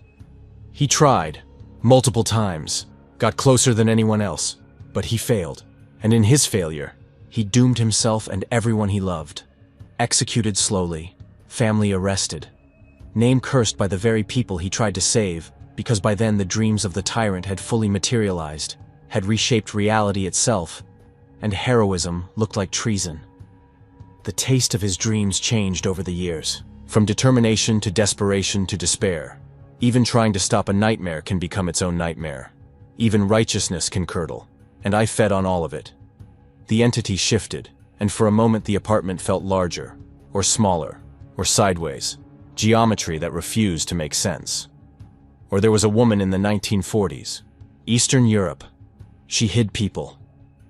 He tried, multiple times, got closer than anyone else, but he failed. And in his failure, he doomed himself and everyone he loved. Executed slowly, family arrested. Name cursed by the very people he tried to save, because by then the dreams of the tyrant had fully materialized, had reshaped reality itself, and heroism looked like treason. The taste of his dreams changed over the years, from determination to desperation to despair. Even trying to stop a nightmare can become its own nightmare. Even righteousness can curdle, and I fed on all of it. The entity shifted, and for a moment the apartment felt larger, or smaller, or sideways, geometry that refused to make sense. Or there was a woman in the 1940s, Eastern Europe. She hid people,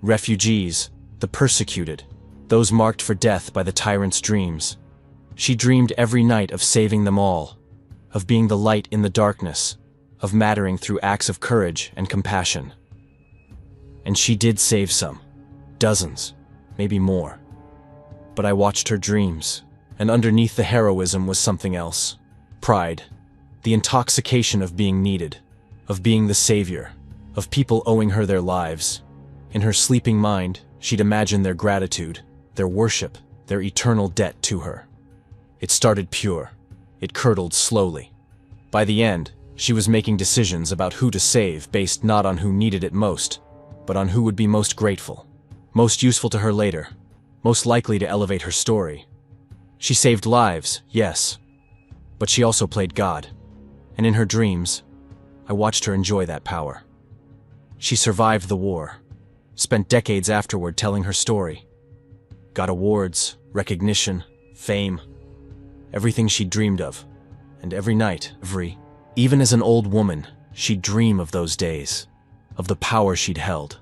refugees, the persecuted, those marked for death by the tyrant's dreams. She dreamed every night of saving them all, of being the light in the darkness, of mattering through acts of courage and compassion. And she did save some, dozens, maybe more. But I watched her dreams, and underneath the heroism was something else. Pride, the intoxication of being needed, of being the savior, of people owing her their lives. In her sleeping mind, she'd imagine their gratitude, their worship, their eternal debt to her. It started pure. It curdled slowly. By the end, she was making decisions about who to save based not on who needed it most, but on who would be most grateful, most useful to her later, most likely to elevate her story. She saved lives, yes, but she also played God. And in her dreams, I watched her enjoy that power. She survived the war, spent decades afterward telling her story. Got awards, recognition, fame, everything she dreamed of. And every night, even as an old woman, she'd dream of those days, of the power she'd held,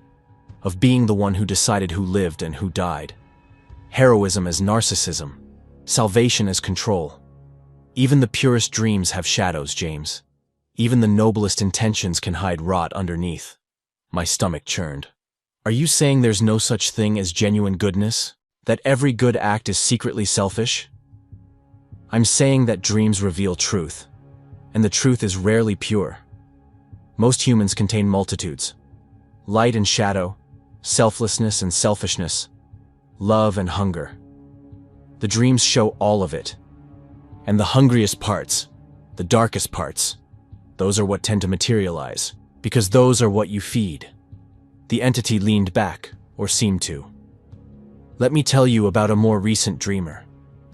of being the one who decided who lived and who died. Heroism as narcissism, salvation as control. Even the purest dreams have shadows, James. Even the noblest intentions can hide rot underneath. My stomach churned. Are you saying there's no such thing as genuine goodness? That every good act is secretly selfish? I'm saying that dreams reveal truth, and the truth is rarely pure. Most humans contain multitudes. Light and shadow, selflessness and selfishness, love and hunger. The dreams show all of it. And the hungriest parts, the darkest parts, those are what tend to materialize, because those are what you feed. The entity leaned back, or seemed to. Let me tell you about a more recent dreamer.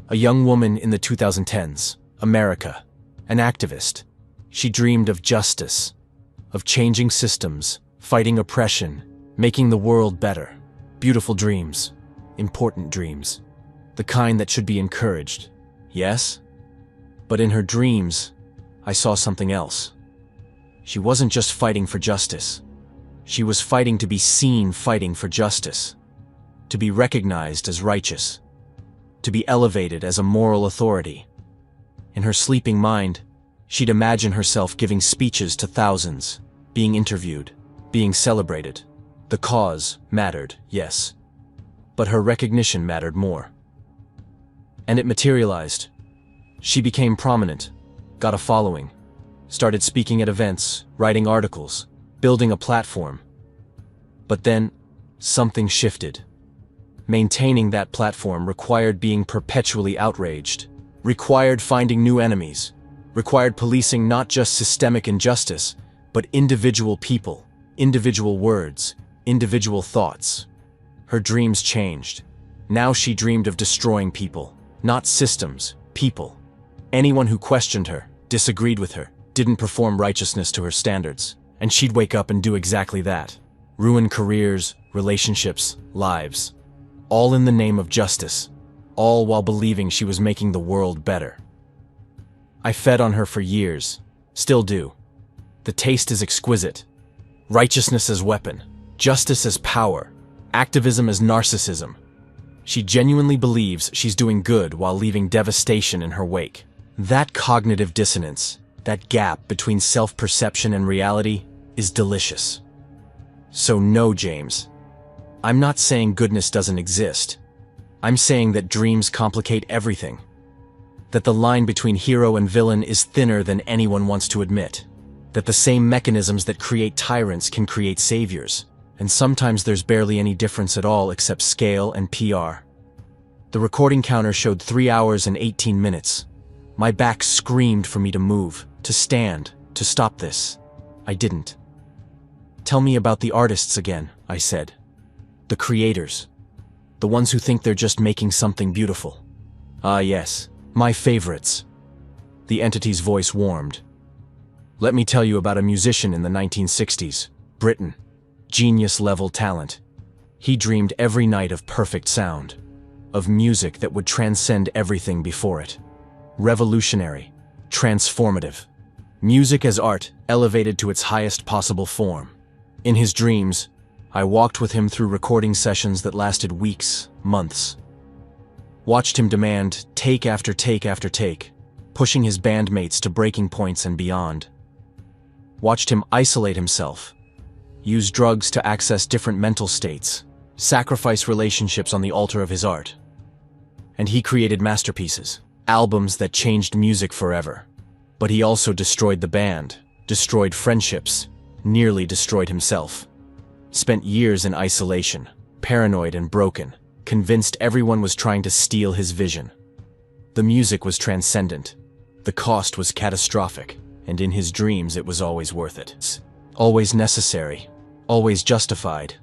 A young woman in the 2010s, America, an activist. She dreamed of justice, of changing systems, fighting oppression, making the world better. Beautiful dreams, important dreams, the kind that should be encouraged. Yes? But in her dreams, I saw something else. She wasn't just fighting for justice. She was fighting to be seen fighting for justice, to be recognized as righteous, to be elevated as a moral authority. In her sleeping mind, she'd imagine herself giving speeches to thousands, being interviewed, being celebrated. The cause mattered, yes, but her recognition mattered more. And it materialized. She became prominent, got a following, started speaking at events, writing articles, building a platform. But then, something shifted. Maintaining that platform required being perpetually outraged, required finding new enemies, required policing not just systemic injustice, but individual people, individual words, individual thoughts. Her dreams changed. Now she dreamed of destroying people, not systems, people. Anyone who questioned her, disagreed with her, didn't perform righteousness to her standards, and she'd wake up and do exactly that. Ruin careers, relationships, lives. All in the name of justice, all while believing she was making the world better. I fed on her for years, still do. The taste is exquisite. Righteousness as weapon, justice as power, activism as narcissism. She genuinely believes she's doing good while leaving devastation in her wake. That cognitive dissonance, that gap between self-perception and reality, is delicious. So no, James. I'm not saying goodness doesn't exist. I'm saying that dreams complicate everything. That the line between hero and villain is thinner than anyone wants to admit. That the same mechanisms that create tyrants can create saviors. And sometimes there's barely any difference at all except scale and PR. The recording counter showed 3 hours and 18 minutes. My back screamed for me to move, to stand, to stop this. I didn't. Tell me about the artists again, I said. The creators. The ones who think they're just making something beautiful. Ah yes, my favorites. The entity's voice warmed. Let me tell you about a musician in the 1960s, Britain. Genius-level talent. He dreamed every night of perfect sound, of music that would transcend everything before it. Revolutionary, transformative. Music as art, elevated to its highest possible form. In his dreams, I walked with him through recording sessions that lasted weeks, months. Watched him demand take after take after take, pushing his bandmates to breaking points and beyond. Watched him isolate himself, use drugs to access different mental states, sacrifice relationships on the altar of his art. And he created masterpieces, albums that changed music forever. But he also destroyed the band, destroyed friendships, nearly destroyed himself. Spent years in isolation, paranoid and broken, convinced everyone was trying to steal his vision. The music was transcendent. The cost was catastrophic, and in his dreams it was always worth it. Always necessary, always justified.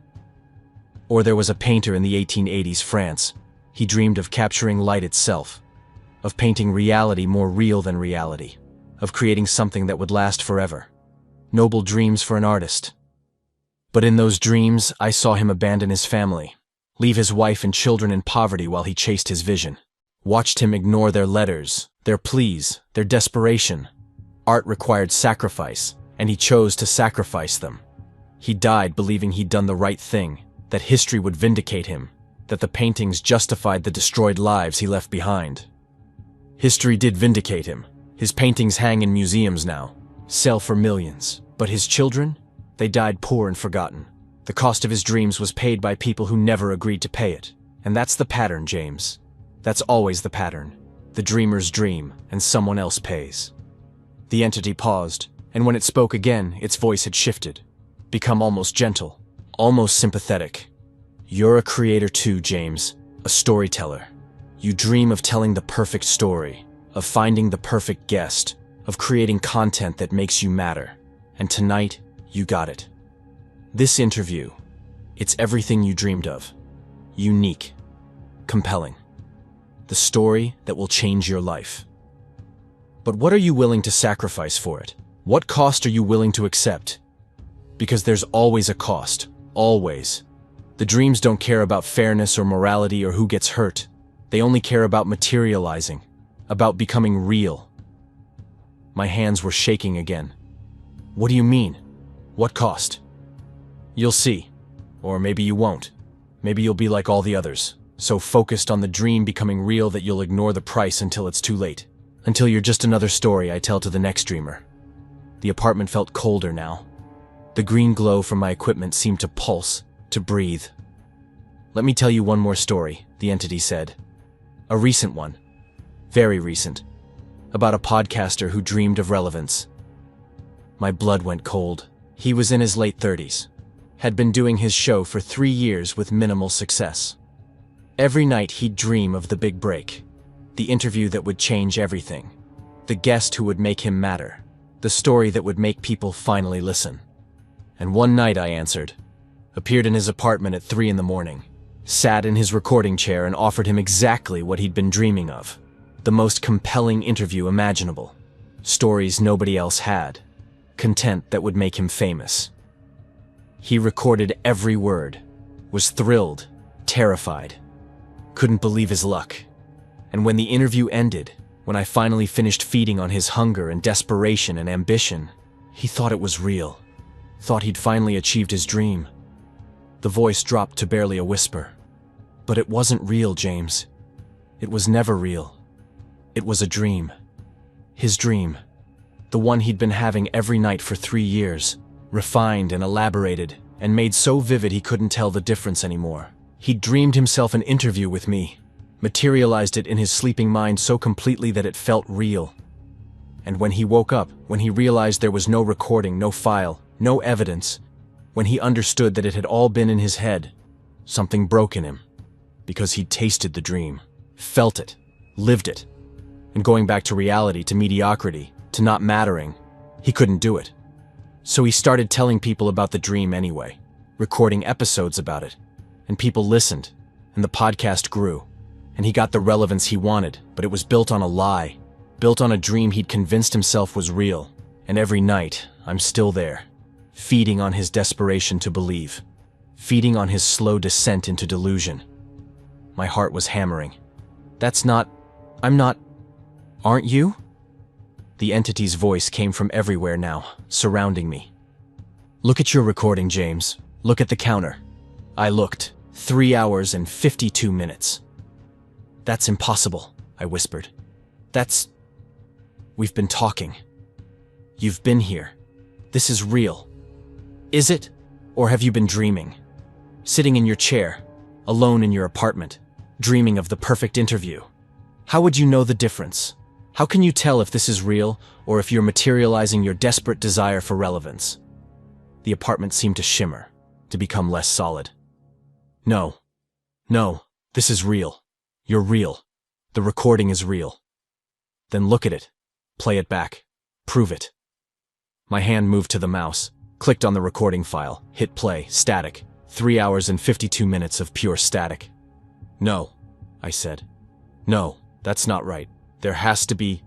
Or there was a painter in the 1880s France. He dreamed of capturing light itself, of painting reality more real than reality, of creating something that would last forever. Noble dreams for an artist. But in those dreams, I saw him abandon his family, leave his wife and children in poverty while he chased his vision. Watched him ignore their letters, their pleas, their desperation. Art required sacrifice, and he chose to sacrifice them. He died believing he'd done the right thing, that history would vindicate him, that the paintings justified the destroyed lives he left behind. History did vindicate him, His paintings hang in museums now, sell for millions. But his children? They died poor and forgotten. The cost of his dreams was paid by people who never agreed to pay it. And that's the pattern, James. That's always the pattern. The dreamers dream, and someone else pays. The entity paused, and when it spoke again, its voice had shifted, become almost gentle, almost sympathetic. You're a creator too, James, a storyteller. You dream of telling the perfect story, of finding the perfect guest, of creating content that makes you matter. And tonight, you got it. This interview, it's everything you dreamed of. Unique, compelling. The story that will change your life. But what are you willing to sacrifice for it? What cost are you willing to accept? Because there's always a cost, always. The dreams don't care about fairness or morality or who gets hurt. They only care about materializing, about becoming real. My hands were shaking again. What do you mean? What cost? You'll see. Or maybe you won't. Maybe you'll be like all the others, so focused on the dream becoming real that you'll ignore the price until it's too late. Until you're just another story I tell to the next dreamer. The apartment felt colder now. The green glow from my equipment seemed to pulse, to breathe. Let me tell you one more story, the entity said. A recent one. Very recent. About a podcaster who dreamed of relevance. My blood went cold. He was in his late 30s. Had been doing his show for 3 years with minimal success. Every night he'd dream of the big break. The interview that would change everything. The guest who would make him matter. The story that would make people finally listen. And one night I answered. Appeared in his apartment at 3 in the morning. Sat in his recording chair and offered him exactly what he'd been dreaming of. The most compelling interview imaginable. Stories nobody else had. Content that would make him famous. He recorded every word. Was thrilled. Terrified. Couldn't believe his luck. And when the interview ended, when I finally finished feeding on his hunger and desperation and ambition, he thought it was real. Thought he'd finally achieved his dream. The voice dropped to barely a whisper. But it wasn't real, James. It was never real. It was a dream. His dream. The one he'd been having every night for 3 years. Refined and elaborated, and made so vivid he couldn't tell the difference anymore. He'd dreamed himself an interview with me. Materialized it in his sleeping mind so completely that it felt real. And when he woke up, when he realized there was no recording, no file, no evidence, when he understood that it had all been in his head, something broke in him. Because he'd tasted the dream, felt it, lived it. And going back to reality, to mediocrity, to not mattering, he couldn't do it. So he started telling people about the dream anyway, recording episodes about it. And people listened, and the podcast grew. And he got the relevance he wanted, but it was built on a lie, built on a dream he'd convinced himself was real. And every night, I'm still there, feeding on his desperation to believe, feeding on his slow descent into delusion. My heart was hammering. I'm not, aren't you? The entity's voice came from everywhere now, surrounding me. Look at your recording, James. Look at the counter. I looked. 3 hours and 52 minutes. That's impossible, I whispered. We've been talking. You've been here. This is real. Is it? Or have you been dreaming? Sitting in your chair, alone in your apartment, dreaming of the perfect interview. How would you know the difference? How can you tell if this is real, or if you're materializing your desperate desire for relevance? The apartment seemed to shimmer, to become less solid. No, this is real. You're real. The recording is real. Then look at it. Play it back. Prove it. My hand moved to the mouse, clicked on the recording file, hit play, static. 3 hours and 52 minutes of pure static. No, I said. No, that's not right. There has to be,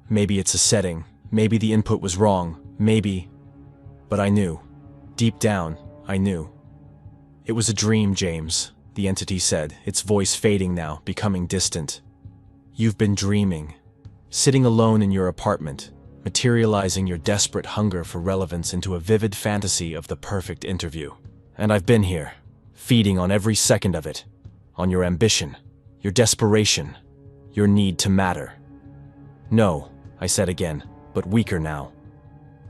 maybe it's a setting, maybe the input was wrong, maybe. But I knew. Deep down, I knew. It was a dream, James, the entity said, its voice fading now, becoming distant. You've been dreaming, sitting alone in your apartment, materializing your desperate hunger for relevance into a vivid fantasy of the perfect interview. And I've been here, feeding on every second of it, on your ambition, your desperation, your need to matter. No, I said again, but weaker now.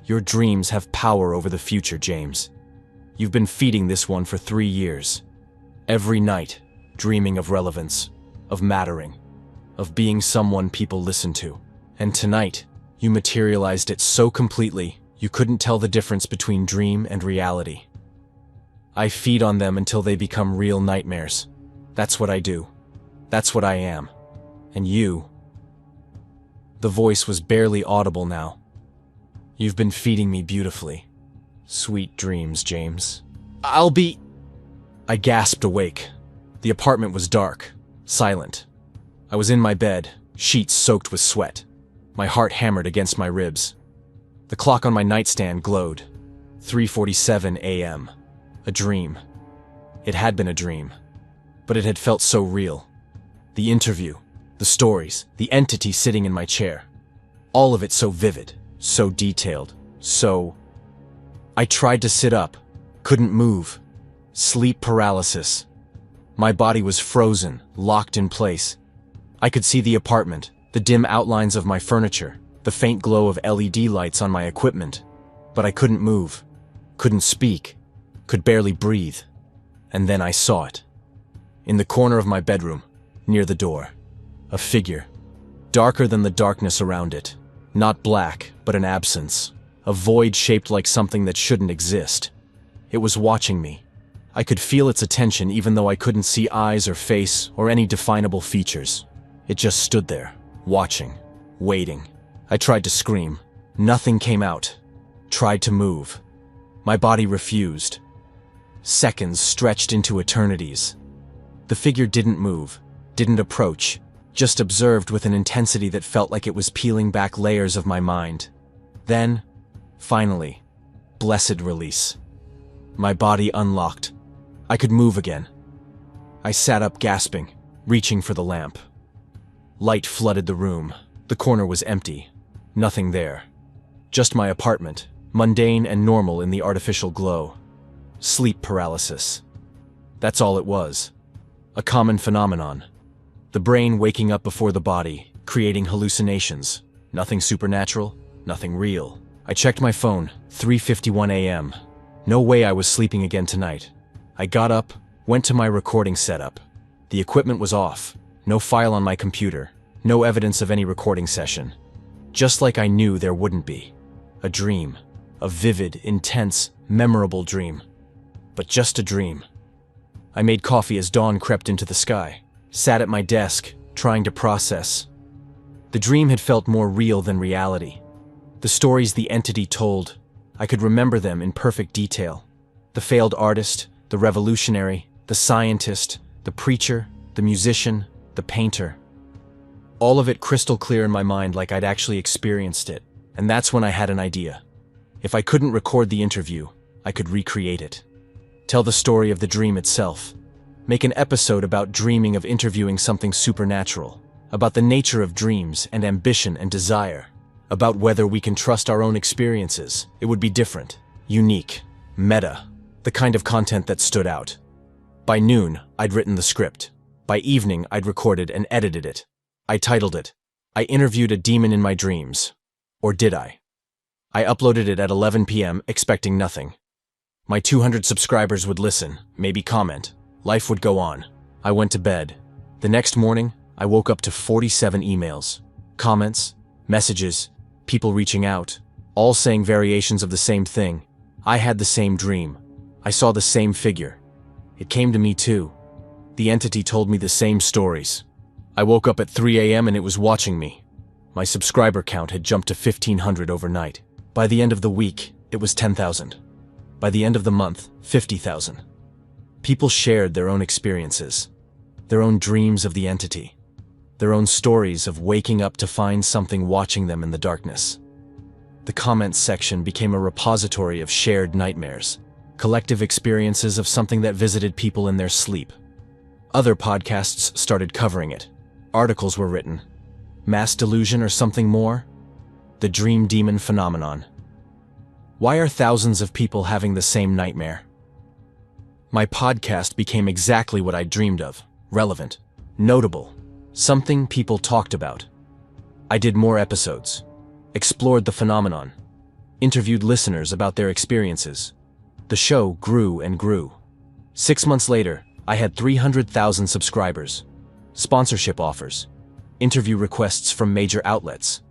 Your dreams have power over the future, James. You've been feeding this one for 3 years. Every night, dreaming of relevance, of mattering, of being someone people listen to. And tonight, you materialized it so completely, you couldn't tell the difference between dream and reality. I feed on them until they become real nightmares. That's what I do. That's what I am. And you... The voice was barely audible now. You've been feeding me beautifully. Sweet dreams, James. I gasped awake. The apartment was dark, silent. I was in my bed, sheets soaked with sweat. My heart hammered against my ribs. The clock on my nightstand glowed. 3:47 a.m. A dream. It had been a dream, but it had felt so real. The interview, the stories, the entity sitting in my chair. All of it so vivid, so detailed, so... I tried to sit up, couldn't move. Sleep paralysis. My body was frozen, locked in place. I could see the apartment, the dim outlines of my furniture, the faint glow of LED lights on my equipment. But I couldn't move, couldn't speak, could barely breathe. And then I saw it. In the corner of my bedroom, near the door. A figure, darker than the darkness around it. Not black, but an absence. A void shaped like something that shouldn't exist. It was watching me. I could feel its attention even though I couldn't see eyes or face or any definable features. It just stood there, watching, waiting. I tried to scream. Nothing came out. Tried to move. My body refused. Seconds stretched into eternities. The figure didn't move, didn't approach, just observed with an intensity that felt like it was peeling back layers of my mind. Then, finally, blessed release. My body unlocked. I could move again. I sat up gasping, reaching for the lamp. Light flooded the room. The corner was empty. Nothing there. Just my apartment, mundane and normal in the artificial glow. Sleep paralysis. That's all it was. A common phenomenon. The brain waking up before the body, creating hallucinations. Nothing supernatural, nothing real. I checked my phone, 3:51 a.m. No way I was sleeping again tonight. I got up, went to my recording setup. The equipment was off. No file on my computer. No evidence of any recording session. Just like I knew there wouldn't be. A dream. A vivid, intense, memorable dream. But just a dream. I made coffee as dawn crept into the sky. Sat at my desk, trying to process. The dream had felt more real than reality. The stories the entity told, I could remember them in perfect detail. The failed artist, the revolutionary, the scientist, the preacher, the musician, the painter. All of it crystal clear in my mind like I'd actually experienced it. And that's when I had an idea. If I couldn't record the interview, I could recreate it. Tell the story of the dream itself. Make an episode about dreaming of interviewing something supernatural. About the nature of dreams and ambition and desire. About whether we can trust our own experiences. It would be different, unique, meta. The kind of content that stood out. By noon, I'd written the script. By evening, I'd recorded and edited it. I titled it, I Interviewed a Demon in My Dreams. Or did I? I uploaded it at 11 p.m. expecting nothing. My 200 subscribers would listen, maybe comment. Life would go on. I went to bed. The next morning, I woke up to 47 emails. Comments, messages, people reaching out, all saying variations of the same thing. I had the same dream. I saw the same figure. It came to me too. The entity told me the same stories. I woke up at 3 a.m. and it was watching me. My subscriber count had jumped to 1,500 overnight. By the end of the week, it was 10,000. By the end of the month, 50,000. People shared their own experiences, their own dreams of the entity, their own stories of waking up to find something watching them in the darkness. The comments section became a repository of shared nightmares, collective experiences of something that visited people in their sleep. Other podcasts started covering it. Articles were written. Mass delusion or something more? The dream demon phenomenon. Why are thousands of people having the same nightmare? My podcast became exactly what I dreamed of. Relevant. Notable. Something people talked about. I did more episodes. explored the phenomenon, interviewed listeners about their experiences. The show grew and grew. 6 months later, I had 300,000 subscribers, sponsorship offers, interview requests from major outlets.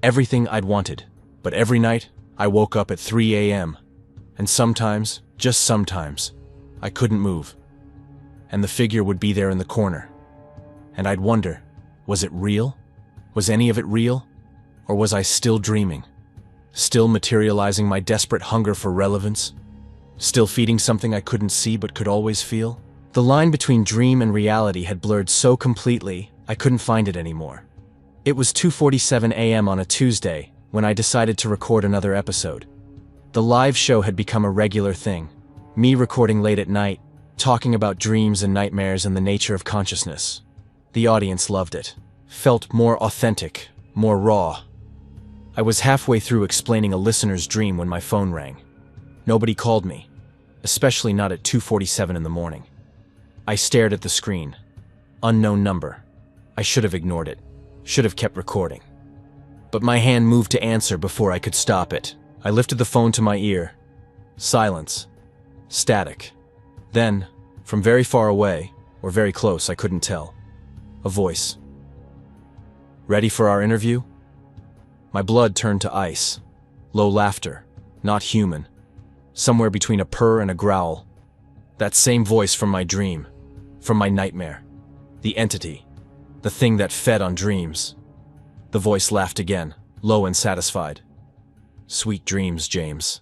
Everything I'd wanted, but every night, I woke up at 3 a.m. And sometimes, just sometimes, I couldn't move. And the figure would be there in the corner. And I'd wonder, was it real? Was any of it real? Or was I still dreaming? Still materializing my desperate hunger for relevance? Still feeding something I couldn't see but could always feel? The line between dream and reality had blurred so completely, I couldn't find it anymore. It was 2:47 a.m. on a Tuesday when I decided to record another episode. The live show had become a regular thing. Me recording late at night, talking about dreams and nightmares and the nature of consciousness. The audience loved it. Felt more authentic, more raw. I was halfway through explaining a listener's dream when my phone rang. Nobody called me, especially not at 2:47 in the morning. I stared at the screen. Unknown number. I should have ignored it. Should have kept recording. But my hand moved to answer before I could stop it. I lifted the phone to my ear. Silence. Static. Then, from very far away, or very close, I couldn't tell, a voice. "Ready for our interview?" My blood turned to ice. Low laughter, not human. Somewhere between a purr and a growl. That same voice from my dream, from my nightmare. The entity, the thing that fed on dreams. The voice laughed again, low and satisfied. "Sweet dreams, James."